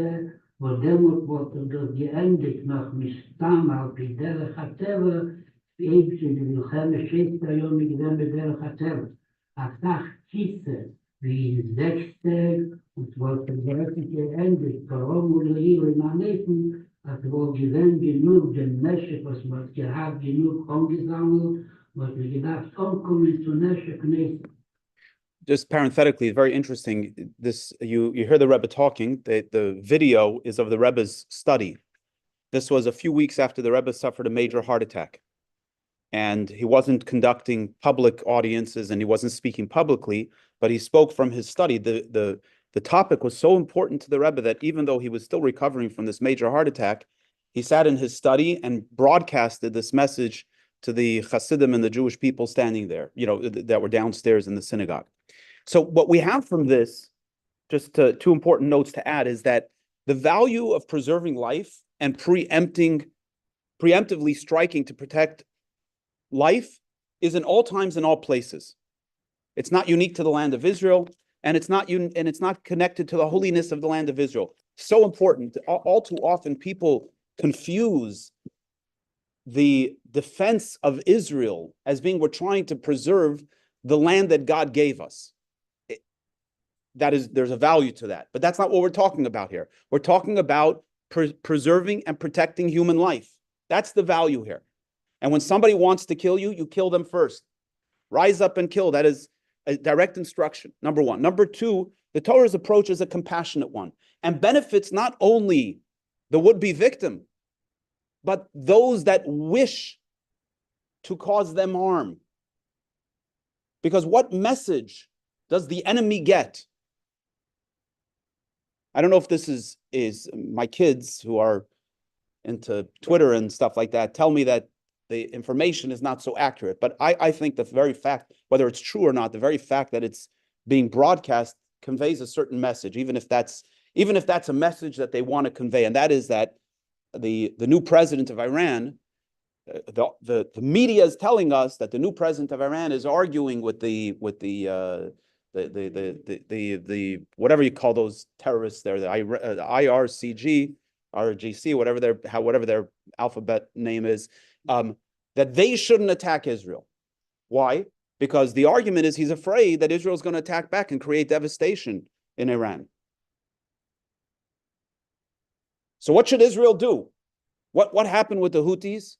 wo demut wurde das geendet noch mit Stamm auf die Derech HaTeva, eben in der Milcheme Schäfterjom mit dem Derech HaTeva. Auf Tag Kisse, wie in 6 Tagen, und wurde direkt geendet, warum oder hier in Anefen, als wohl gewinnt genug dem Neschek, was man gehabt, genug angesammelt, was wir gedacht, umkommen zu Neschek nächsten. Just parenthetically, very interesting. This you hear the Rebbe talking. The video is of the Rebbe's study. This was a few weeks after the Rebbe suffered a major heart attack, and he wasn't conducting public audiences and he wasn't speaking publicly, but he spoke from his study. The topic was so important to the Rebbe that even though he was still recovering from this major heart attack, he sat in his study and broadcasted this message to the Hasidim and the Jewish people standing there, that were downstairs in the synagogue. So what we have from this, just two important notes to add, is that the value of preserving life and preemptively striking to protect life is in all times and all places. It's not unique to the land of Israel, and it's not connected to the holiness of the land of Israel. So important. All too often people confuse the defense of Israel as being we're trying to preserve the land that God gave us. there's a value to that. But that's not what we're talking about here. We're talking about preserving and protecting human life. That's the value here. And when somebody wants to kill you, you kill them first. Rise up and kill. That is a direct instruction, number one. Number two, the Torah's approach is a compassionate one and benefits not only the would-be victim, but those that wish to cause them harm. Because what message does the enemy get? I don't know if this is my kids who are into Twitter and stuff like that tell me that the information is not so accurate. But I think the very fact, whether it's true or not, the very fact that it's being broadcast conveys a certain message, even if that's a message that they want to convey, and that is that the new president of Iran, the media is telling us that the new president of Iran is arguing with the whatever you call those terrorists there, the IRCG, RGC, whatever their alphabet name is, that they shouldn't attack Israel. Why? Because the argument is he's afraid that Israel is going to attack back and create devastation in Iran. So what should Israel do? What happened with the Houthis?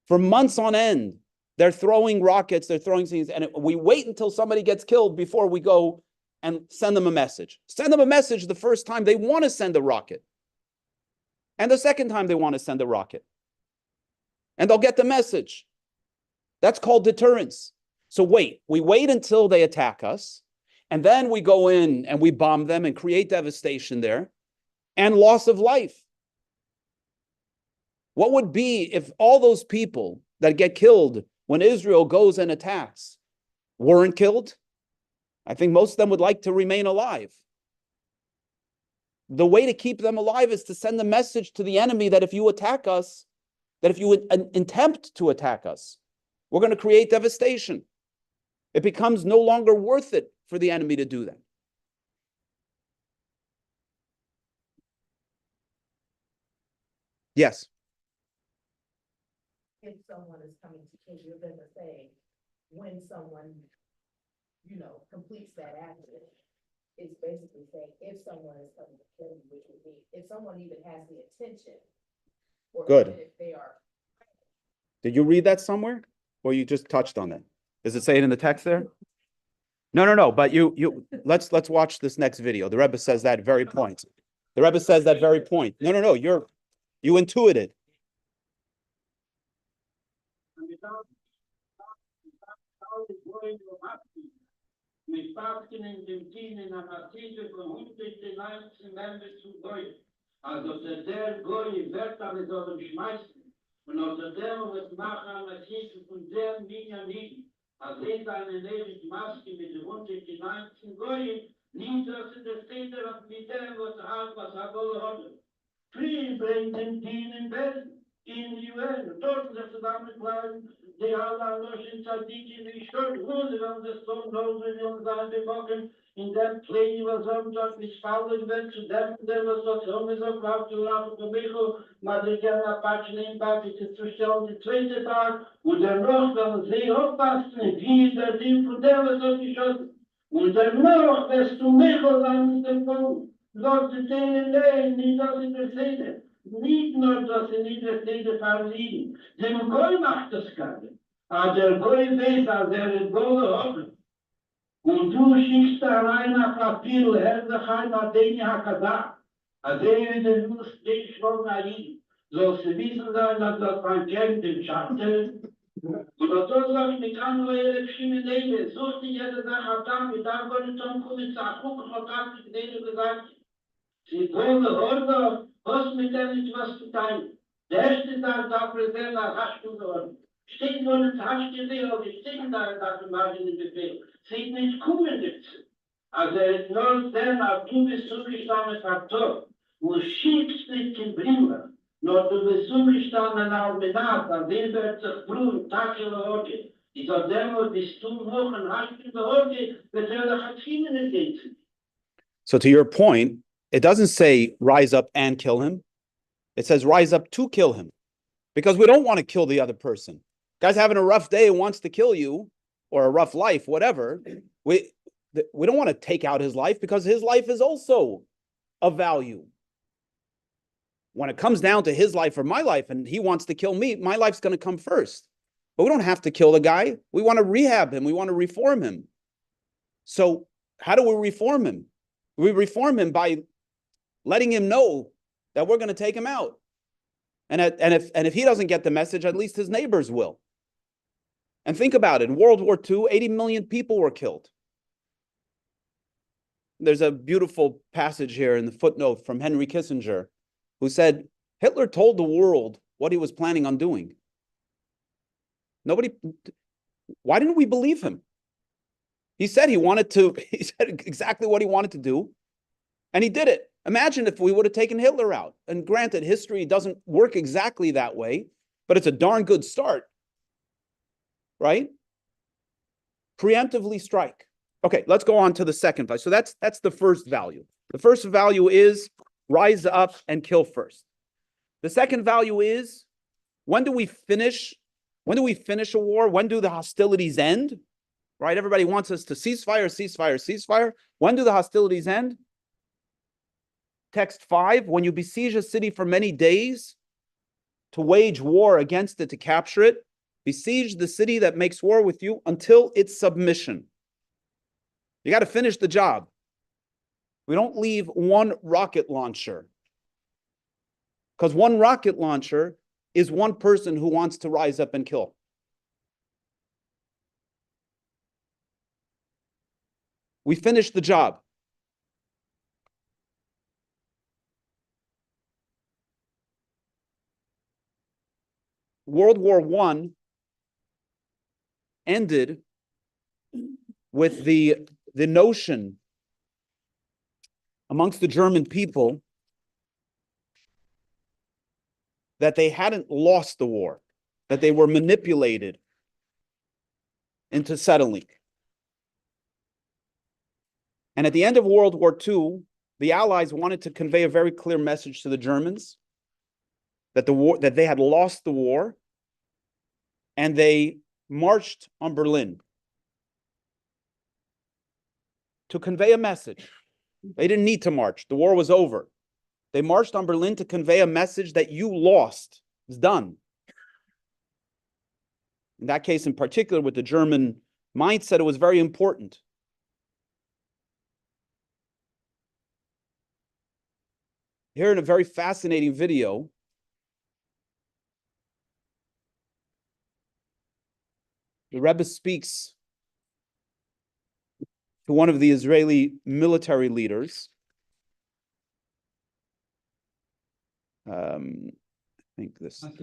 For months on end, they're throwing rockets, they're throwing things, and we wait until somebody gets killed before we go and send them a message. Send them a message the first time they want to send a rocket. And the second time they want to send a rocket. And they'll get the message. That's called deterrence. So we wait until they attack us, and then we go in and we bomb them and create devastation there and loss of life. What would be if all those people that get killed when Israel goes and attacks weren't killed? I think most of them would like to remain alive. The way to keep them alive is to send a message to the enemy that if you attack us, that if you attempt to attack us, we're going to create devastation. It becomes no longer worth it for the enemy to do that. Yes. If someone is coming to kill you, then to say, when someone, completes that action, it's basically saying, if someone is coming to kill you, which would be, if someone even has the intention. Or Good. even if they are. Did you read that somewhere? Or you just touched on it? Does it say it in the text there? No. But let's watch this next video. The Rebbe says that very point. The Rebbe says that very point. No. You intuited. Mit Fakten in dem Team in einer Artikel von 119 Ländern zu Goy. Also der Goy wird aber so dem schmeißen. Und unter dem wird machen eine Artikel von der Minyamin. Als eine neue Maske mit 119 Goy, nimmt das in der Städte und mit dem was Abol hat. Free bringt den Team in Welt. In die Welt. Dort dass damit bleiben. Die Allah Loschen Tzadiki, die Schuld wurde, wenn das Sohn Million sein, wir machen in der Pläne, was haben dort nicht fallen wird, zu dämpfen, der was dort rum ist, auf Lauf für Michel, mal die gerne Apachen in Baki zu stellen, die zweite Tag, und der noch, wenn sie aufpassen, wie ist der Ding von der, was dort geschossen, und der noch, wirst du Michel sein mit dem Boden, dort die Zähne lehen, nicht das in der Szene. Nicht nur, dass sie nicht der Szene verlieben. Dem Goy macht das gerade. Aber der Goy weiß, als ist Goy hat. Und du schickst da rein nach Papier, Herzlichkeit, nach denen Hakada. Als den Lust, den Schwung erliegen. Soll sie wissen sein, dass das ein Kind im Schatten ist. Und das sagt, mit anderen Schienen leben. Sucht nicht jede Sache ab, mit einem Goy zum Kommissar, gucken, was ich denen gesagt. Sie wollen Order, was mit dem nicht was zu teilen. Der erste Tag da präsent, hast du gehört. Steht nur das hast du gesehen, aber ich stehe da zum Beispiel in Befehl. Sieht nicht kommen jetzt. Also nur dann, als du bist zugestanden, sagt so, wo schiebst nicht den Brimmer, nur du bist zugestanden auf den Nacht, an dem wird sich Blut, Tag in der Orte. Ich sage, demut bist du hoch und hast in der Orte, wird er hat viele geht. So to your point, it doesn't say rise up and kill him. It says rise up to kill him. Because we don't want to kill the other person. Guy's having a rough day and wants to kill you, or a rough life, whatever. we don't want to take out his life because his life is also of value. When it comes down to his life or my life and he wants to kill me, my life's going to come first. But we don't have to kill the guy. We want to rehab him. We want to reform him. So how do we reform him? We reform him by letting him know that we're going to take him out. And if he doesn't get the message, at least his neighbors will. And think about it. In World War II, 80 million people were killed. There's a beautiful passage here in the footnote from Henry Kissinger, who said, Hitler told the world what he was planning on doing. Why didn't we believe him? He said he said exactly what he wanted to do, and he did it. Imagine if we would have taken Hitler out. And granted, history doesn't work exactly that way, but it's a darn good start, right? Preemptively strike. Okay, let's go on to the second value. So that's the first value. The first value is rise up and kill first. The second value is, when do we finish a war? When do the hostilities end? Right? Everybody wants us to ceasefire, ceasefire, ceasefire. When do the hostilities end? Text 5, when you besiege a city for many days to wage war against it, to capture it, besiege the city that makes war with you until its submission. You got to finish the job. We don't leave one rocket launcher, because one rocket launcher is one person who wants to rise up and kill. We finish the job. World War I ended with the notion amongst the German people that they hadn't lost the war, that they were manipulated into settling. And at the end of World War II, the Allies wanted to convey a very clear message to the Germans that they had lost the war, and they marched on Berlin to convey a message. They didn't need to march. The war was over. They marched on Berlin to convey a message that you lost. It's done. In that case, in particular, with the German mindset, it was very important. Here in a very fascinating video, the Rebbe speaks to one of the Israeli military leaders. I think this. Hold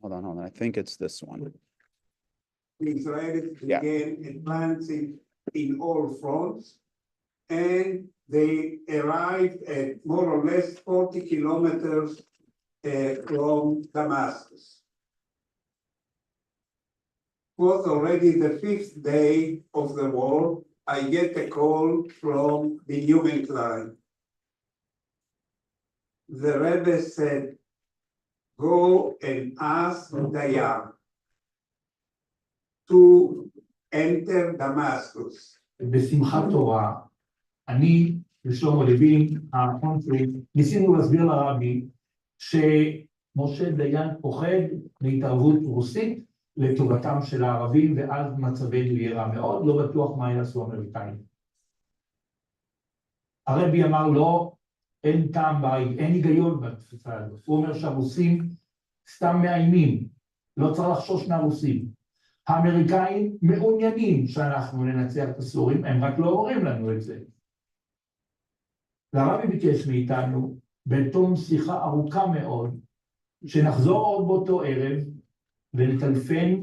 on. I think it's this one. The Israelis began advancing in all fronts, and they arrived at more or less 40 kilometers from Damascus. It was already the 5th day of the war. I get a call from the human line. The Rebbe said, go and ask Dayan to enter Damascus. בשמחת תורה, אני ושלמה לוין, הקונסול, ניסינו להסביר לרבי שמשה דיין פוחד להתערבות רוסית לטובתם של הערבים, ואז מצבנו יהיה רע מאוד, לא בטוח מה יעשו האמריקאים. הרבי אמר לו, אין טעם, אין היגיון בתפיסה הזאת. הוא אומר שהרוסים סתם מאיימים, לא צריך לחשוש מהרוסים. האמריקאים מעוניינים שאנחנו ננצח את הסורים, הם רק לא אומרים לנו את זה. והרבי ביקש מאיתנו, בתום שיחה ארוכה מאוד, שנחזור עוד באותו ערב, ולטלפן,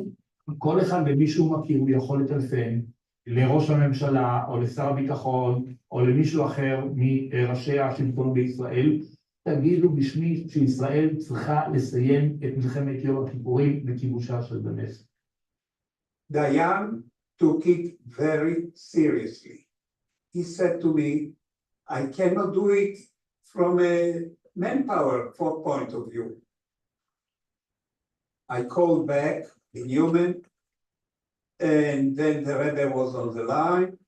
כל אחד ומישהו מכיר, הוא יכול לטלפן, לראש הממשלה, או לשר הביטחון, או למישהו אחר מראשי השלטון בישראל, תגידו בשמי שישראל צריכה לסיים את מלחמת יום הכיפורים בכיבושה של דמשק. Dayan took it very seriously. He said to me, I cannot do it from a manpower point of view. I called back the human. And then the Rebbe was on the line.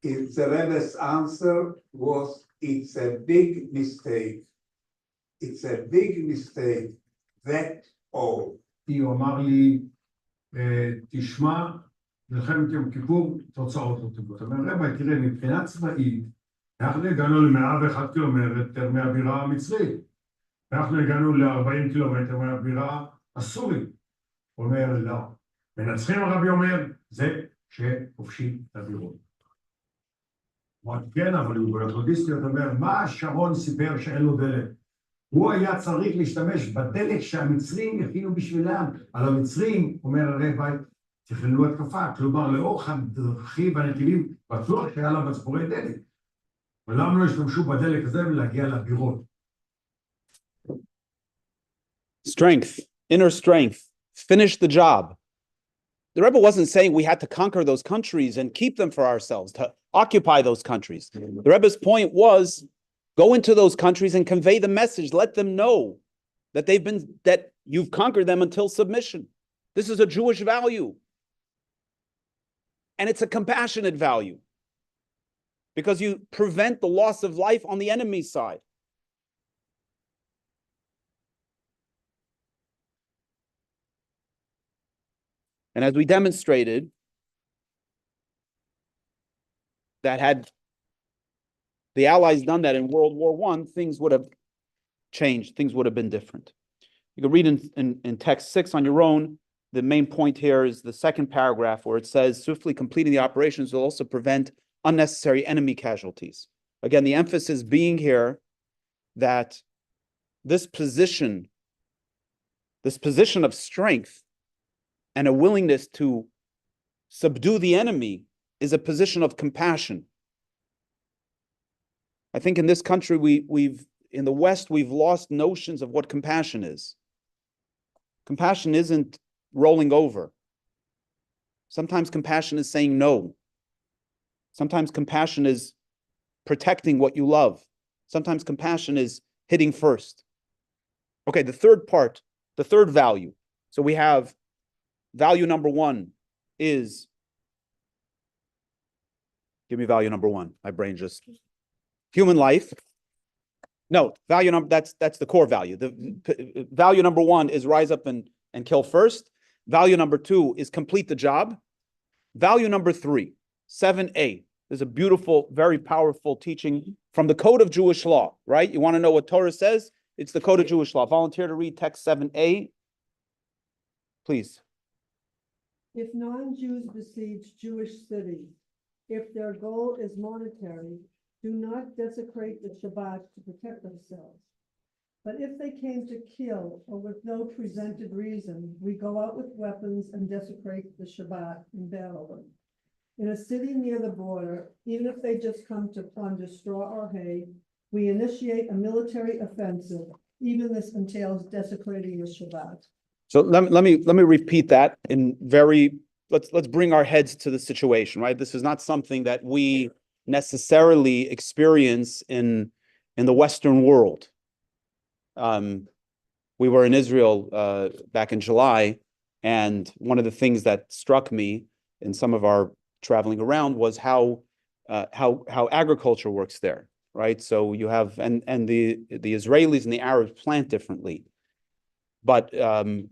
If the Rebbe's answer was, it's a big mistake. It's a big mistake, that all. כי הוא אמר לי, תשמע, מלחמת יום כיפור, תוצאות לא טובות. אומר, רבי, תראה, מבחינה צבאית, אנחנו הגענו ל-101 קילומטר מהבירה המצרית. אנחנו הגענו ל-40 קילומטר מהבירה הסורית. הוא אומר, לא. מנצחים, הרבי אומר, זה שכובשים את הבירות. אמרתי, כן, אבל הוא ביוטרודיסטיות אומר, מה שרון סיפר שאין לו דלק? הוא היה צריך להשתמש בדלק שהמצרים הכינו בשבילם. על המצרים, אומר הרבי, תכננו התקפה, כלומר לאורך הדרכים והנתיבים, בטוח שהיה לה מצבורי דלק. ולמה לא השתמשו בדלק הזה ולהגיע לבירות? Strength, inner strength, finish the job. The Rebbe wasn't saying we had to conquer those countries and keep them for ourselves, to occupy those countries. The Rebbe's point was, go into those countries and convey the message. Let them know that that you've conquered them until submission. This is a Jewish value. And it's a compassionate value because you prevent the loss of life on the enemy's side. And as we demonstrated, that had the Allies done that in World War I, things would have changed. Things would have been different. You can read in text 6 on your own. The main point here is the second paragraph where it says, swiftly completing the operations will also prevent unnecessary enemy casualties. Again, the emphasis being here that this position of strength and a willingness to subdue the enemy is a position of compassion. I think in this country, we've in the West, we've lost notions of what compassion is. Compassion isn't rolling over. Sometimes compassion is saying no. Sometimes compassion is protecting what you love. Sometimes compassion is hitting first. Okay, the third part, the third value. So we have value number 1 is, give me value number 1. My brain just, human life. No, value number, that's the core value. The value number 1 is rise up and kill first. Value number 2 is complete the job. Value number 3, 7a, is a beautiful, very powerful teaching from the Code of Jewish Law, right? You want to know what Torah says? It's the Code of Jewish Law. Volunteer to read text 7a, please. If non-Jews besiege Jewish cities, if their goal is monetary, do not desecrate the Shabbat to protect themselves. But if they came to kill or with no presented reason, we go out with weapons and desecrate the Shabbat and battle them. In a city near the border, even if they just come to plunder straw or hay, we initiate a military offensive. Even this entails desecrating the Shabbat. So let me repeat that in very, let's bring our heads to the situation, right? This is not something that we necessarily experience in the Western world. We were in Israel back in July, and one of the things that struck me in some of our traveling around was how agriculture works there, right? So you have and the Israelis and the Arabs plant differently. But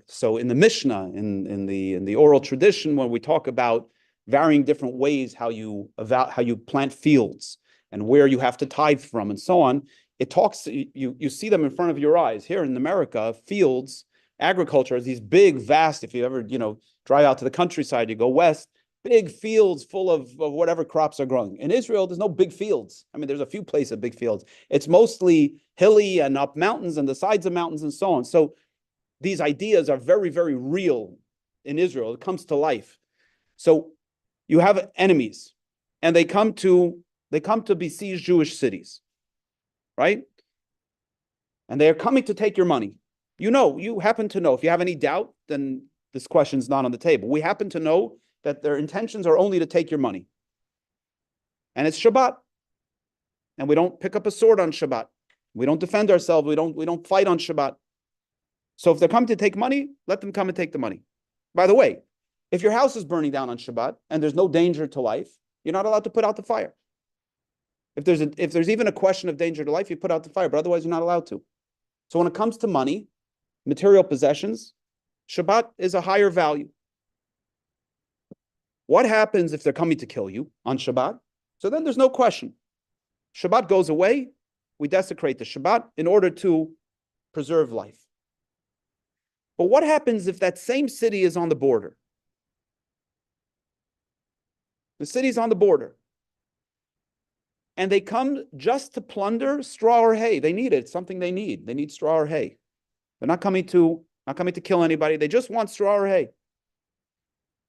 so in the Mishnah, in the oral tradition, when we talk about varying different ways how you plant fields and where you have to tithe from and so on, it talks, you see them in front of your eyes. Here in America, fields, agriculture is these big, vast, if you ever, drive out to the countryside, you go west, big fields full of whatever crops are growing. In Israel, there's no big fields. I mean, there's a few places of big fields. It's mostly hilly and up mountains and the sides of mountains and so on. So these ideas are very, very real in Israel. It comes to life. So you have enemies, and they come to besiege Jewish cities, right? And they are coming to take your money. You happen to know. If you have any doubt, then this question's not on the table. We happen to know that their intentions are only to take your money. And it's Shabbat. And we don't pick up a sword on Shabbat. We don't defend ourselves. We don't fight on Shabbat. So if they're coming to take money, let them come and take the money. By the way, If your house is burning down on Shabbat and there's no danger to life, you're not allowed to put out the fire. If there's even a question of danger to life, you put out the fire, but otherwise you're not allowed to. So when it comes to money, material possessions, Shabbat is a higher value. What happens if they're coming to kill you on Shabbat? So then there's no question. Shabbat goes away. We desecrate the Shabbat in order to preserve life. But what happens if that same city is on the border? The city's on the border. And they come just to plunder straw or hay. They need it. It's something they need. They need straw or hay. They're not coming to kill anybody. They just want straw or hay.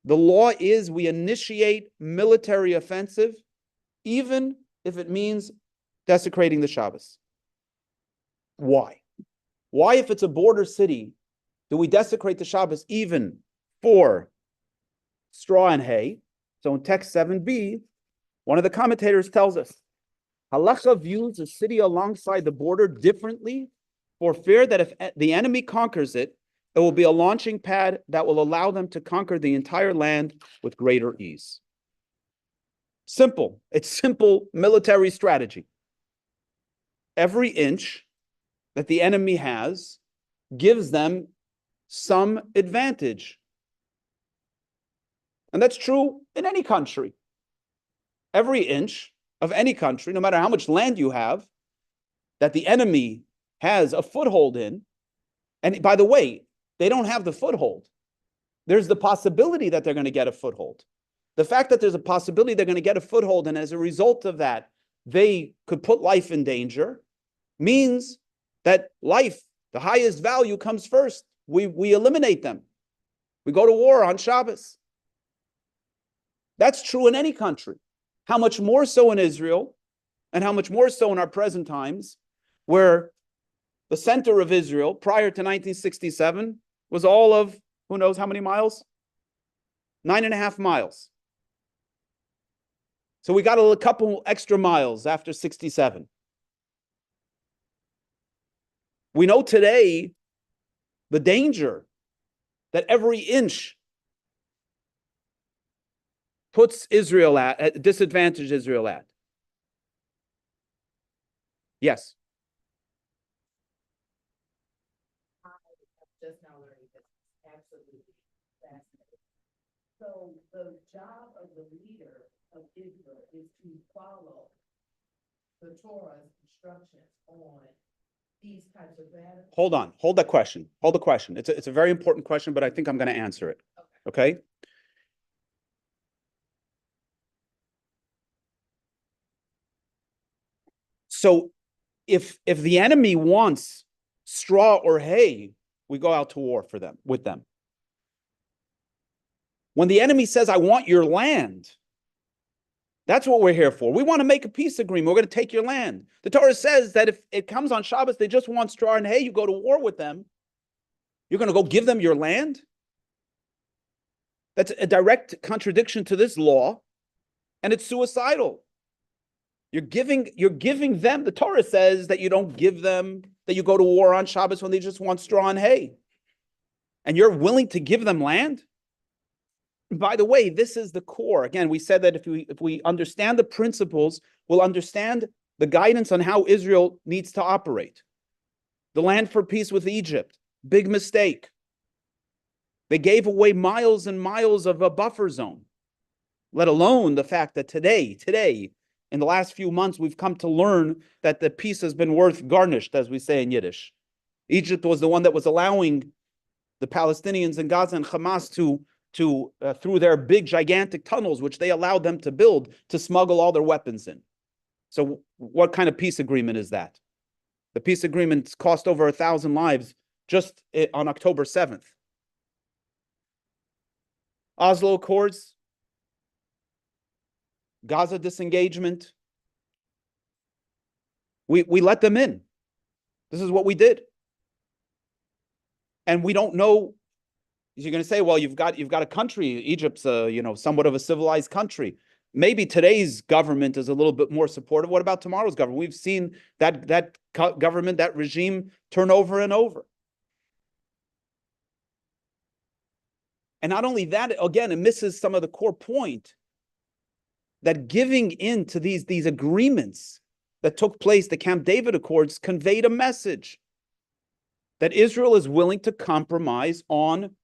The law is we initiate military offensive, even if it means desecrating the Shabbos. Why? Why, if it's a border city, do we desecrate the Shabbos even for straw and hay? So in text 7b, one of the commentators tells us, Halacha views a city alongside the border differently for fear that if the enemy conquers it, it will be a launching pad that will allow them to conquer the entire land with greater ease. Simple. It's simple military strategy. Every inch that the enemy has gives them some advantage. And that's true in any country. Every inch of any country, no matter how much land you have, that the enemy has a foothold in, and by the way, they don't have the foothold. There's the possibility that they're going to get a foothold. The fact that there's a possibility they're going to get a foothold, and as a result of that, they could put life in danger, means that life, the highest value, comes first. We eliminate them. We go to war on Shabbos. That's true in any country. How much more so in Israel, and how much more so in our present times, where the center of Israel prior to 1967 was all of, who knows how many miles? 9.5 miles. So we got a couple extra miles after 67. We know today the danger that every inch puts Israel at disadvantage Israel at. Yes. I have just now learning this. Absolutely fascinating. So the job of the leader of Israel is to follow the Torah's instructions on these types of matters. Hold on. Hold that question. Hold the question. It's a very important question, but I think I'm going to answer it. Okay? So if the enemy wants straw or hay, we go out to war with them. When the enemy says, I want your land, that's what we're here for. We want to make a peace agreement. We're going to take your land. The Torah says that if it comes on Shabbos, they just want straw and hay, you go to war with them. You're going to go give them your land? That's a direct contradiction to this law, and it's suicidal. You're giving them, the Torah says that you don't give them, that you go to war on Shabbos when they just want straw and hay. And you're willing to give them land? By the way, this is the core. Again, we said that if we understand the principles, we'll understand the guidance on how Israel needs to operate. The land for peace with Egypt, big mistake. They gave away miles and miles of a buffer zone, let alone the fact that today, in the last few months, we've come to learn that the peace has been worth garnished, as we say in Yiddish. Egypt was the one that was allowing the Palestinians in Gaza and Hamas to through their big, gigantic tunnels, which they allowed them to build, to smuggle all their weapons in. So what kind of peace agreement is that? The peace agreement cost over 1,000 lives just on October 7th. Oslo Accords, Gaza disengagement. We let them in. This is what we did. And we don't know. You're going to say, well, you've got a country. Egypt's somewhat of a civilized country. Maybe today's government is a little bit more supportive. What about tomorrow's government? We've seen that government, that regime turn over and over. And not only that, again, it misses some of the core point that giving in to these agreements that took place, the Camp David Accords, conveyed a message that Israel is willing to compromise on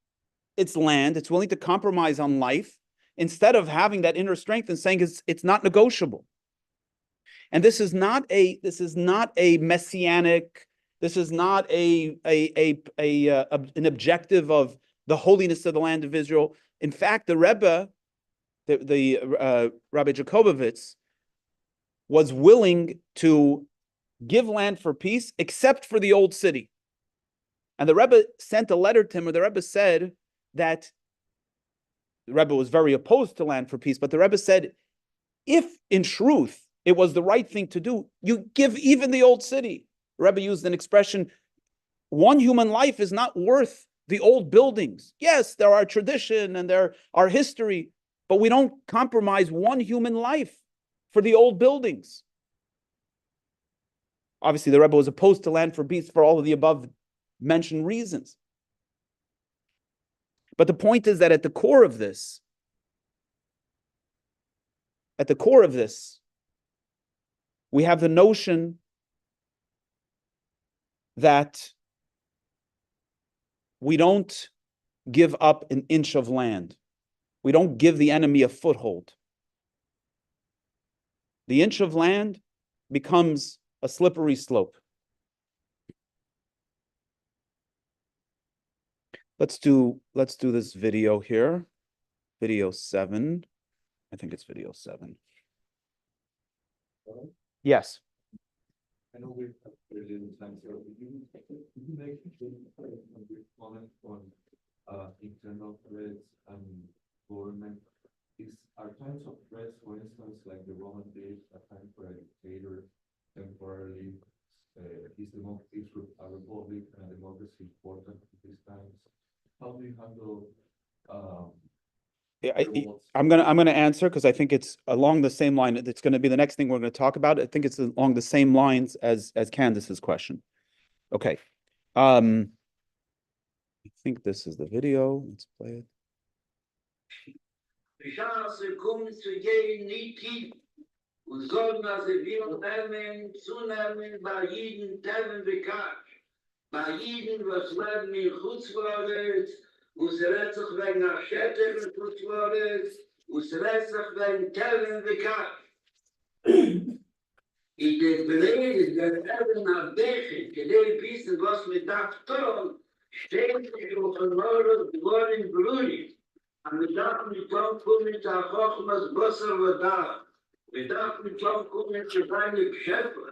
its land, it's willing to compromise on life, instead of having that inner strength and saying it's not negotiable. And this is not a messianic, this is not an objective of the holiness of the land of Israel. In fact, the Rebbe, Rabbi Jacobovitz, was willing to give land for peace, except for the old city. And the Rebbe sent a letter to him where the Rebbe said that the Rebbe was very opposed to land for peace, but the Rebbe said, if in truth it was the right thing to do, you give even the old city. The Rebbe used an expression, one human life is not worth the old buildings. Yes, there are tradition and there are history, but we don't compromise one human life for the old buildings. Obviously, the Rebbe was opposed to land for peace for all of the above mentioned reasons. But the point is that at the core of this, we have the notion that we don't give up an inch of land. We don't give the enemy a foothold. The inch of land becomes a slippery slope. Let's do this video here. Video 7. I think it's video 7. Yes. I know we've had very little time, so could you make a brief comment on internal threats and government? Are times of threats, for instance, like the Roman days, a time for a dictator temporarily? Is a republic and a democracy important at these times? How do you handle I'm gonna answer because I think it's along the same line. It's going to be the next thing we're going to talk about. I think it's along the same lines as Candace's question. Okay. I think this is the video. Let's play it. Bei Jeden, was leben in Chutzwaret, us redt sich wegen der Städte in Chutzwaret, us redt sich wegen Kevin Bekar. In der Belege, der Eben nach Bechen, gedei wissen, was mit das tun, steht sich auf ein Mord geworden Bruni. Und wir dachten, wir kommen mit der Chochmas Bosser war da. Wir dachten, wir kommen zu seinen Geschäften.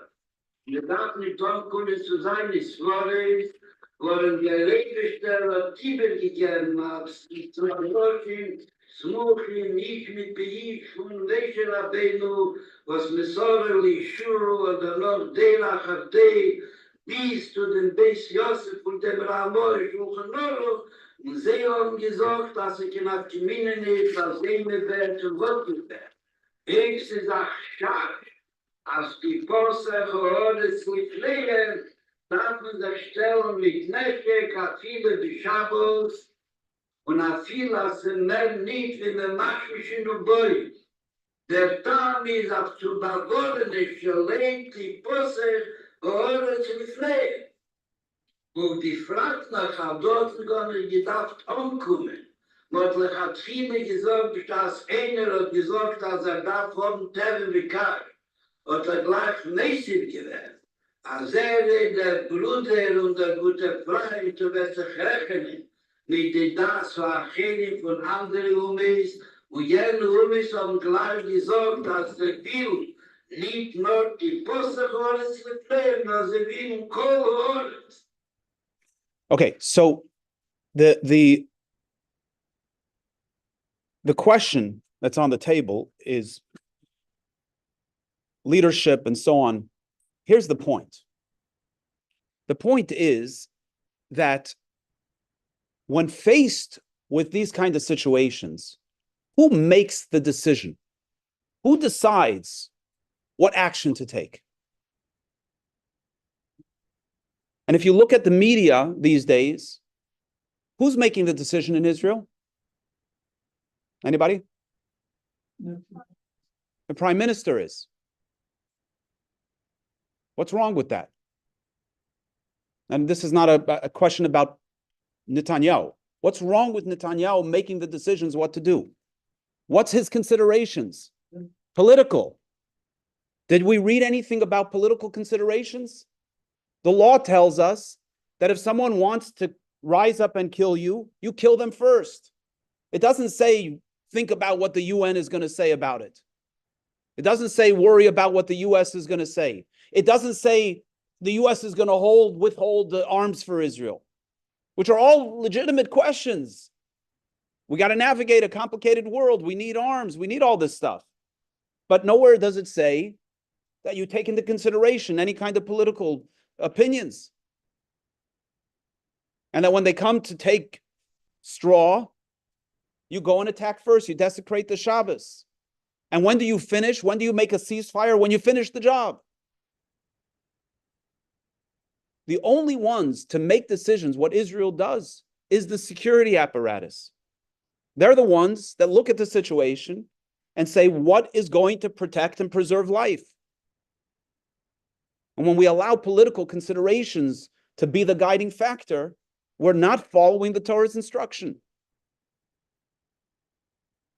Wir dachten, die Tonkunde zu sein, ist waren Gerätesteller Tibet gegeben, zu Erlöschen, Smuchim, nicht mit Beich von Lesche Rabbeinu, was Mesoreli, Shuru, oder noch Delach, Arte, bis zu dem Beis Yosef und dem Ramoi, Schuchanoro, und sie haben gesagt, dass ich in Aktimine nicht, dass sie mir wird und wollte wird. Ich sage, schade. Als die Posse gehört zu pflegen, darf man sich stellen mit Nefek, a viele Bischabos, und a viele, als mehr nicht, wie man macht, wie in der Boi. Der Tam ist auf zu bewohnen, schlecht die Posse gehört zu pflegen. Wo die Frage nach dort gar nicht gedacht ankommen, Motlich hat viele gesagt, dass einer hat gesagt, dass darf von Tevin Vikar. Und gleich mäßig gewesen. Als der Bruder und der gute Freund zu sich rechnen, mit dem das war Cheli von anderen Umis, und jene Umis haben gleich gesagt, dass will nicht nur die Posse-Horens leben, sondern sie will Kohl-Horens. Okay, so the question that's on the table is leadership and so on. Here's the point. The point is that when faced with these kinds of situations, who makes the decision? Who decides what action to take? And if you look at the media these days, who's making the decision in Israel? Anybody? No. The prime minister is. What's wrong with that? And this is not a question about Netanyahu. What's wrong with Netanyahu making the decisions what to do? What's his considerations? Political. Did we read anything about political considerations? The law tells us that if someone wants to rise up and kill you, you kill them first. It doesn't say think about what the UN is going to say about it. It doesn't say worry about what the US is going to say. It doesn't say the US is going to withhold the arms for Israel, which are all legitimate questions. We got to navigate a complicated world. We need arms. We need all this stuff. But nowhere does it say that you take into consideration any kind of political opinions. And that when they come to take straw, you go and attack first. You desecrate the Shabbos. And when do you finish? When do you make a ceasefire? When you finish the job. The only ones to make decisions, what Israel does, is the security apparatus. They're the ones that look at the situation and say, what is going to protect and preserve life? And when we allow political considerations to be the guiding factor, we're not following the Torah's instruction.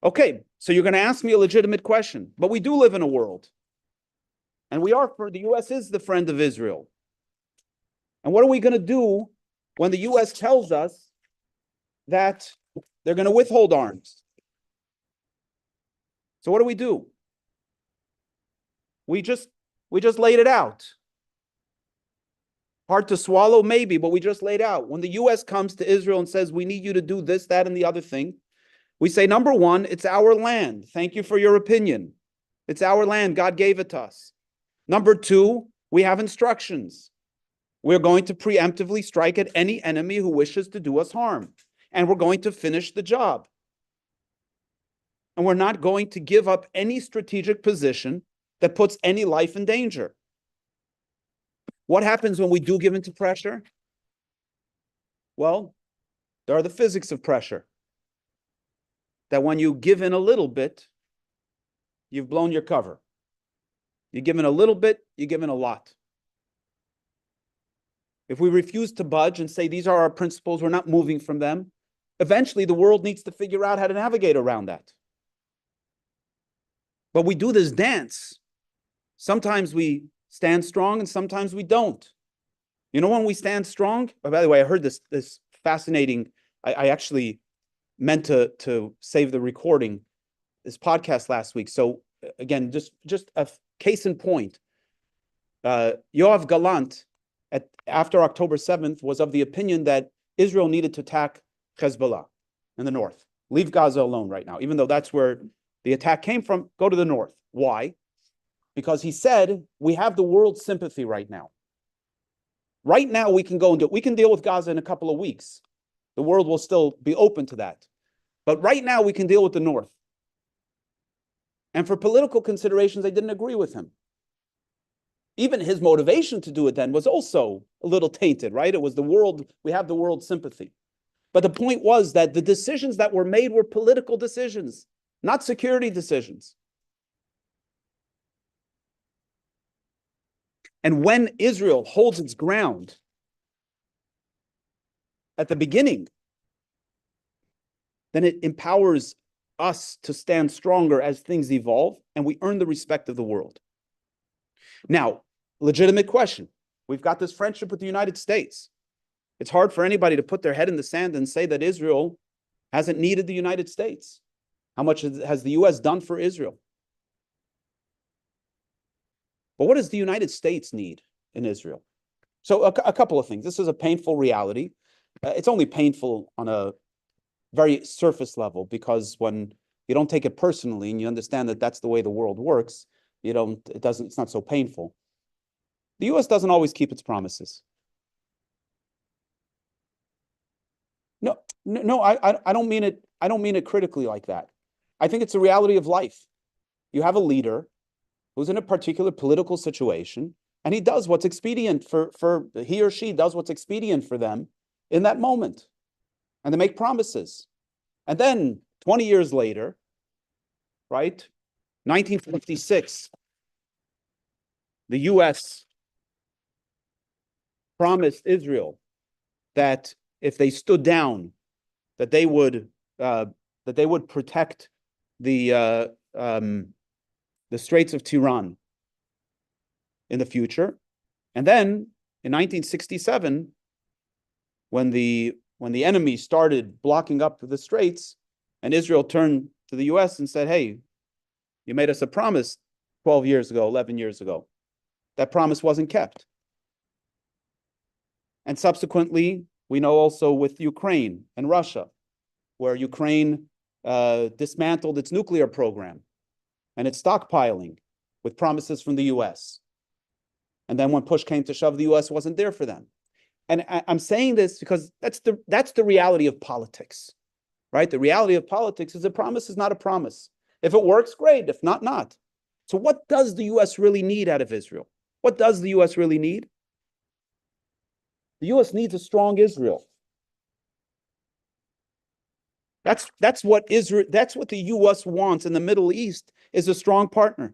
Okay, so you're going to ask me a legitimate question, but we do live in a world. And the U.S. is the friend of Israel. And what are we going to do when the U.S. tells us that they're going to withhold arms? So what do? We just laid it out. Hard to swallow, maybe, but we just laid out. When the U.S. comes to Israel and says, we need you to do this, that, and the other thing, we say, number one, it's our land. Thank you for your opinion. It's our land. God gave it to us. Number two, we have instructions. We're going to preemptively strike at any enemy who wishes to do us harm. And we're going to finish the job. And we're not going to give up any strategic position that puts any life in danger. What happens when we do give into pressure? Well, there are the physics of pressure. That when you give in a little bit, you've blown your cover. You give in a little bit, you give in a lot. If we refuse to budge and say these are our principles, we're not moving from them, eventually the world needs to figure out how to navigate around that. But we do this dance. Sometimes we stand strong and sometimes we don't. You know when we stand strong? Oh, by the way, I heard this fascinating, I actually meant to save the recording, this podcast last week. So again, just a case in point. Yoav Gallant, after October 7th, was of the opinion that Israel needed to attack Hezbollah in the north. Leave Gaza alone right now, even though that's where the attack came from. Go to the north. Why? Because he said, we have the world's sympathy right now. Right now, we can go and we can deal with Gaza in a couple of weeks. The world will still be open to that. But right now, we can deal with the north. And for political considerations, they didn't agree with him. Even his motivation to do it then was also a little tainted, right? It was the world, we have the world's sympathy. But the point was that the decisions that were made were political decisions, not security decisions. And when Israel holds its ground at the beginning, then it empowers us to stand stronger as things evolve, and we earn the respect of the world. Now, legitimate question. We've got this friendship with the United States. It's hard for anybody to put their head in the sand and say that Israel hasn't needed the United States. How much has the U.S. done for Israel? But what does the United States need in Israel? So a couple of things. This is a painful reality. It's only painful on a very surface level, because when you don't take it personally and you understand that that's the way the world works, it's not so painful. The U.S. doesn't always keep its promises. No, I don't mean it. I don't mean it critically like that. I think it's a reality of life. You have a leader who's in a particular political situation, and he does what's expedient for he or she does what's expedient for them in that moment. And they make promises. And then 20 years later, right? 1956, the US promised Israel that if they stood down, that they would protect the Straits of Tiran in the future. And then in 1967, when the enemy started blocking up the straits, and Israel turned to the US and said, hey, you made us a promise 12 years ago, 11 years ago. That promise wasn't kept. And subsequently, we know also with Ukraine and Russia, where Ukraine dismantled its nuclear program and its stockpiling with promises from the US. And then when push came to shove, the US wasn't there for them. And I'm saying this because that's the reality of politics, right? The reality of politics is a promise is not a promise. If it works, great. If not, not. So what does the US really need out of Israel? What does the US really need? The US needs a strong Israel. That's what the US wants in the Middle East, is a strong partner.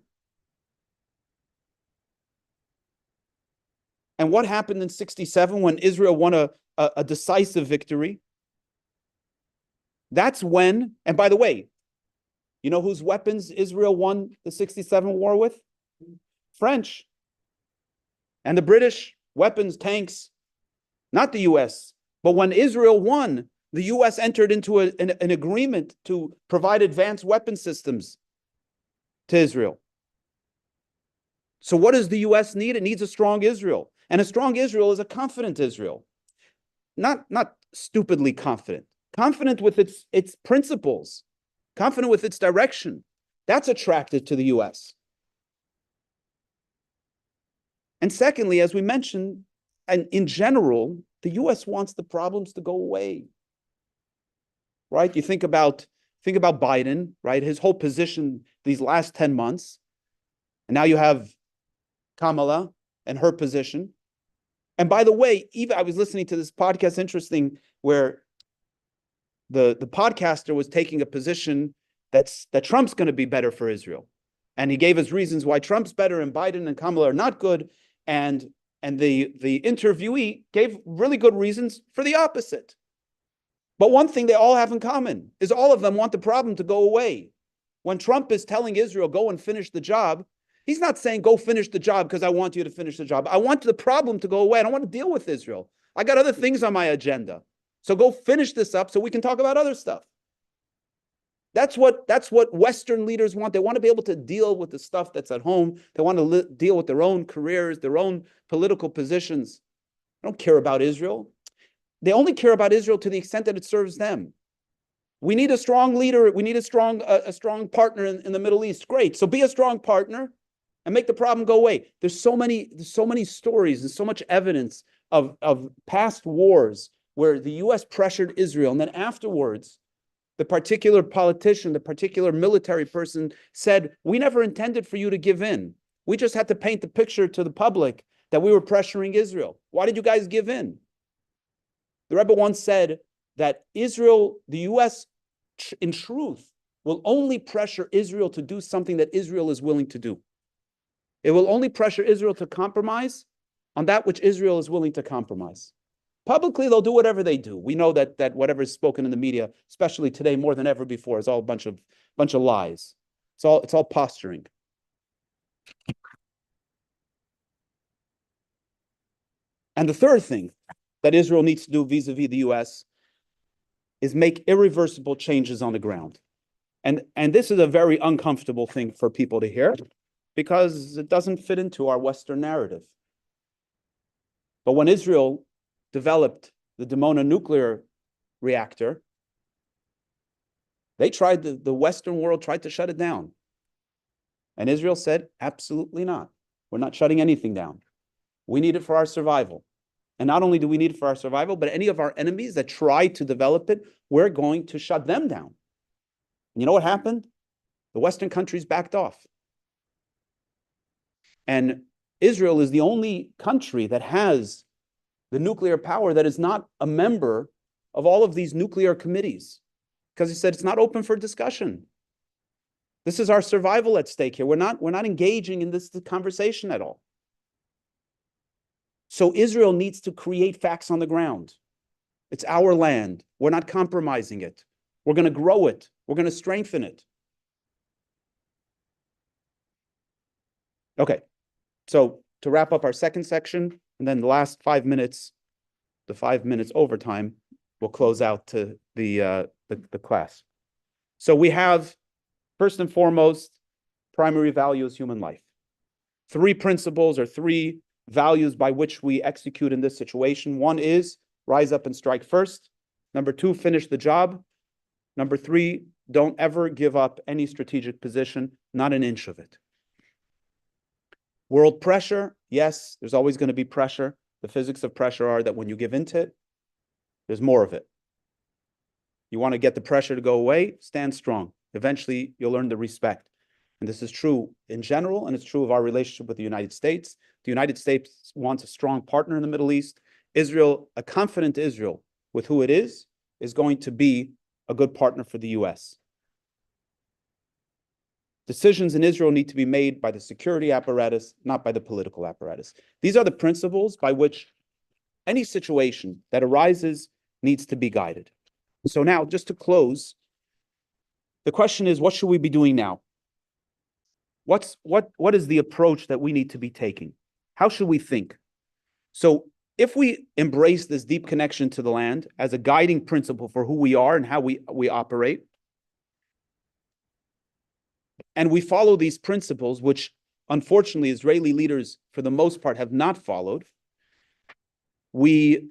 And what happened in 67 when Israel won a decisive victory? That's when, and by the way, you know whose weapons Israel won the 67 war with? French. And the British weapons, tanks, not the US. But when Israel won, the US entered into an agreement to provide advanced weapon systems to Israel. So what does the US need? It needs a strong Israel. And a strong Israel is a confident Israel. Not stupidly confident. Confident with its principles. Confident with its direction. That's attractive to the US. And secondly, as we mentioned, and in general, the US wants the problems to go away. Right? You think about Biden, right? His whole position these last 10 months. And now you have Kamala and her position. And by the way, even I was listening to this podcast, interesting, where the podcaster was taking a position that Trump's going to be better for Israel. And he gave us reasons why Trump's better and Biden and Kamala are not good. And the interviewee gave really good reasons for the opposite. But one thing they all have in common is all of them want the problem to go away. When Trump is telling Israel, go and finish the job, he's not saying, go finish the job because I want you to finish the job. I want the problem to go away. I don't want to deal with Israel. I got other things on my agenda. So go finish this up so we can talk about other stuff. That's what Western leaders want. They want to be able to deal with the stuff that's at home. They want to deal with their own careers, their own political positions. They don't care about Israel. They only care about Israel to the extent that it serves them. We need a strong leader. We need a strong partner in the Middle East. Great. So be a strong partner and make the problem go away. There's so many stories and so much evidence of past wars where the US pressured Israel, and then afterwards, the particular politician, the particular military person said, we never intended for you to give in. We just had to paint the picture to the public that we were pressuring Israel. Why did you guys give in? The Rebbe once said that Israel, the US, in truth, will only pressure Israel to do something that Israel is willing to do. It will only pressure Israel to compromise on that which Israel is willing to compromise. Publicly, they'll do whatever they do. We know that whatever is spoken in the media, especially today more than ever before, is all a bunch of lies. It's all posturing. And the third thing that Israel needs to do vis-a-vis the US is make irreversible changes on the ground. And this is a very uncomfortable thing for people to hear because it doesn't fit into our Western narrative. But when Israel developed the Dimona nuclear reactor, the Western world tried to shut it down. And Israel said, absolutely not. We're not shutting anything down. We need it for our survival. And not only do we need it for our survival, but any of our enemies that try to develop it, we're going to shut them down. And you know what happened? The Western countries backed off. And Israel is the only country that has the nuclear power that is not a member of all of these nuclear committees. because he said it's not open for discussion. This is our survival at stake here. We're not engaging in this conversation at all. So Israel needs to create facts on the ground. It's our land. We're not compromising it. We're going to grow it. We're going to strengthen it. Okay. So to wrap up our second section, and then the last 5 minutes, the 5 minutes overtime, we'll close out to the class. So we have, first and foremost, primary value is human life. 3 principles or 3 values by which we execute in this situation. 1 is rise up and strike first. Number 2, finish the job. Number 3, don't ever give up any strategic position, not an inch of it. World pressure, yes, there's always going to be pressure. The physics of pressure are that when you give into it, there's more of it. You want to get the pressure to go away, stand strong. Eventually, you'll earn the respect. And this is true in general, and it's true of our relationship with the United States. The United States wants a strong partner in the Middle East. Israel, a confident Israel with who it is going to be a good partner for the US. Decisions in Israel need to be made by the security apparatus, not by the political apparatus. These are the principles by which any situation that arises needs to be guided. So now, just to close, the question is, what should we be doing now? What is the approach that we need to be taking? How should we think? So if we embrace this deep connection to the land as a guiding principle for who we are and how we operate, and we follow these principles, which unfortunately Israeli leaders for the most part have not followed, we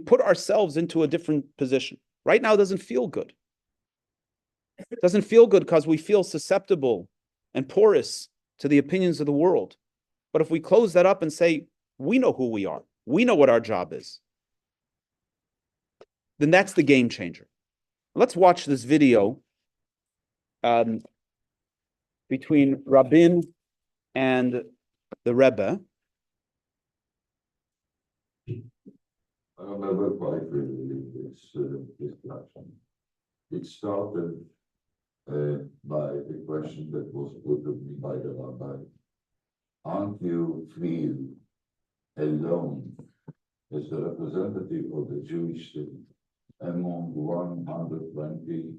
put ourselves into a different position. Right now it doesn't feel good. It doesn't feel good because we feel susceptible and porous to the opinions of the world. But if we close that up and say, we know who we are, we know what our job is, then that's the game changer. Let's watch this video between Rabin and the Rebbe. I remember quite vividly this discussion. It started by the question that was put to me by the rabbi. Aren't you feel alone as the representative of the Jewish city among 120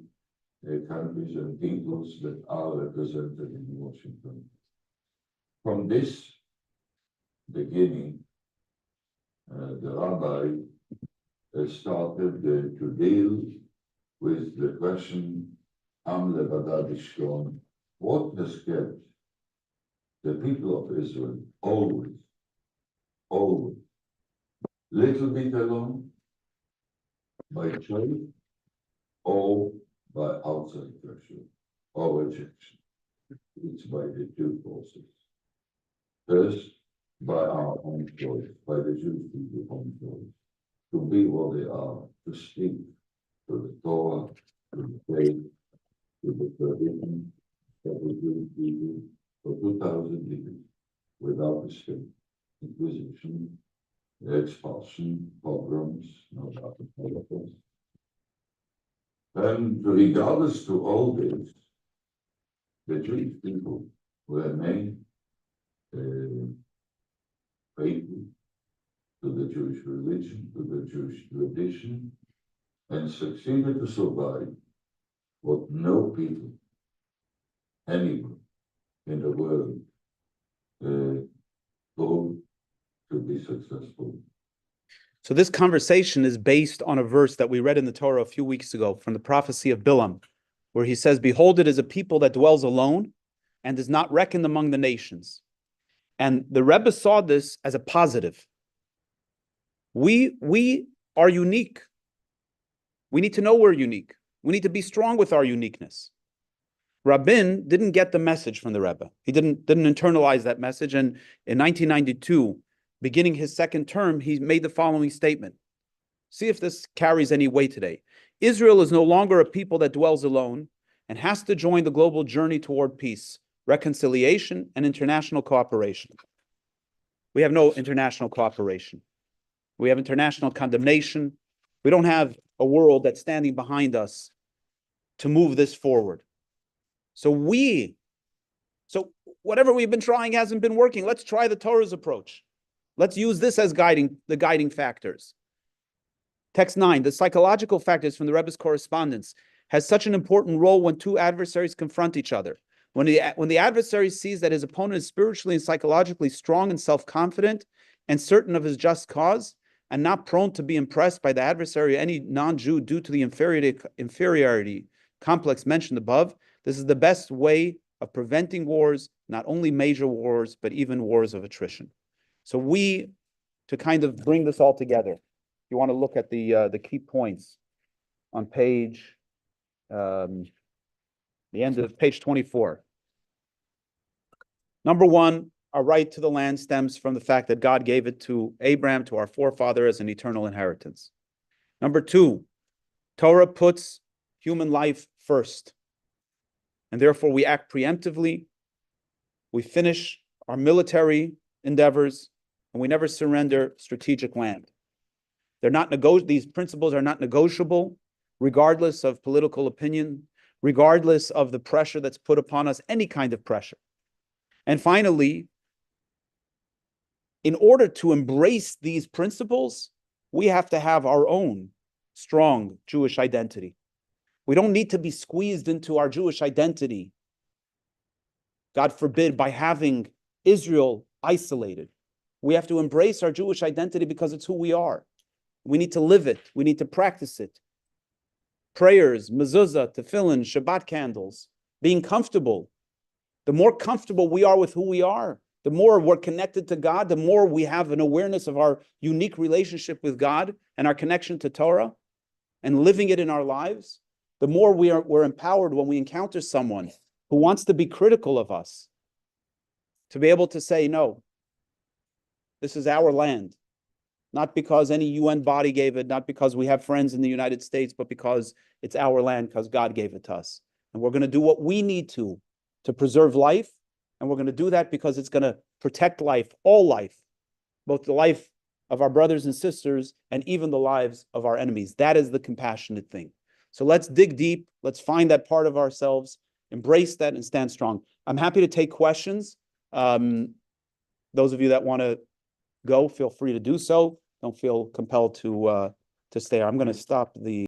countries and peoples that are represented in Washington? From this beginning, the rabbi started to deal with the question, Am lebadad ishkon, what has kept the people of Israel always, little bit alone, by choice or by outside pressure or rejection. It's by the 2 forces. First, by our own choice, by the Jewish people's own choice, to be what they are, to stick to the Torah, to the faith, to the tradition that the Jewish people for 2,000 years, without escape, Inquisition, expulsion, pogroms, no doubt about it. And regardless to all this, the Jewish people remain faithful to the Jewish religion, to the Jewish tradition, and succeeded to survive what no people, anywhere in the world, thought to be successful. So this conversation is based on a verse that we read in the Torah a few weeks ago from the prophecy of Bilam, where he says, behold, it is a people that dwells alone and is not reckoned among the nations. And the Rebbe saw this as a positive. We are unique. We need to know we're unique. We need to be strong with our uniqueness. Rabin didn't get the message from the Rebbe. He didn't internalize that message. And in 1992, beginning his second term, he made the following statement. See if this carries any weight today. Israel is no longer a people that dwells alone and has to join the global journey toward peace, reconciliation, and international cooperation. We have no international cooperation. We have international condemnation. We don't have a world that's standing behind us to move this forward. So whatever we've been trying hasn't been working. Let's try the Torah's approach. Let's use this as the guiding factors. Text 9, the psychological factors from the Rebbe's correspondence has such an important role when two adversaries confront each other. When the adversary sees that his opponent is spiritually and psychologically strong and self-confident and certain of his just cause, and not prone to be impressed by the adversary or any non-Jew due to the inferiority complex mentioned above, this is the best way of preventing wars, not only major wars, but even wars of attrition. So to kind of bring this all together, you want to look at the key points on page, the end of page 24. Number one, our right to the land stems from the fact that God gave it to Abraham, to our forefather, as an eternal inheritance. Number two, Torah puts human life first, and therefore we act preemptively. We finish our military endeavors, and we never surrender strategic land. These principles are not negotiable, regardless of political opinion, regardless of the pressure that's put upon us, any kind of pressure. And finally, in order to embrace these principles, we have to have our own strong Jewish identity. We don't need to be squeezed into our Jewish identity, God forbid, by having Israel isolated. We have to embrace our Jewish identity because it's who we are. We need to live it. We need to practice it. Prayers, mezuzah, tefillin, Shabbat candles, being comfortable. The more comfortable we are with who we are, the more we're connected to God, the more we have an awareness of our unique relationship with God and our connection to Torah and living it in our lives, the more we're empowered when we encounter someone who wants to be critical of us, to be able to say, no, this is our land. Not because any UN body gave it, not because we have friends in the United States, but because it's our land, because God gave it to us. And we're going to do what we need to preserve life. And we're going to do that because it's going to protect life, all life, both the life of our brothers and sisters and even the lives of our enemies. That is the compassionate thing. So let's dig deep. Let's find that part of ourselves, embrace that, and stand strong. I'm happy to take questions. Those of you that want to go, feel free to do so. Don't feel compelled to stay. I'm going to stop the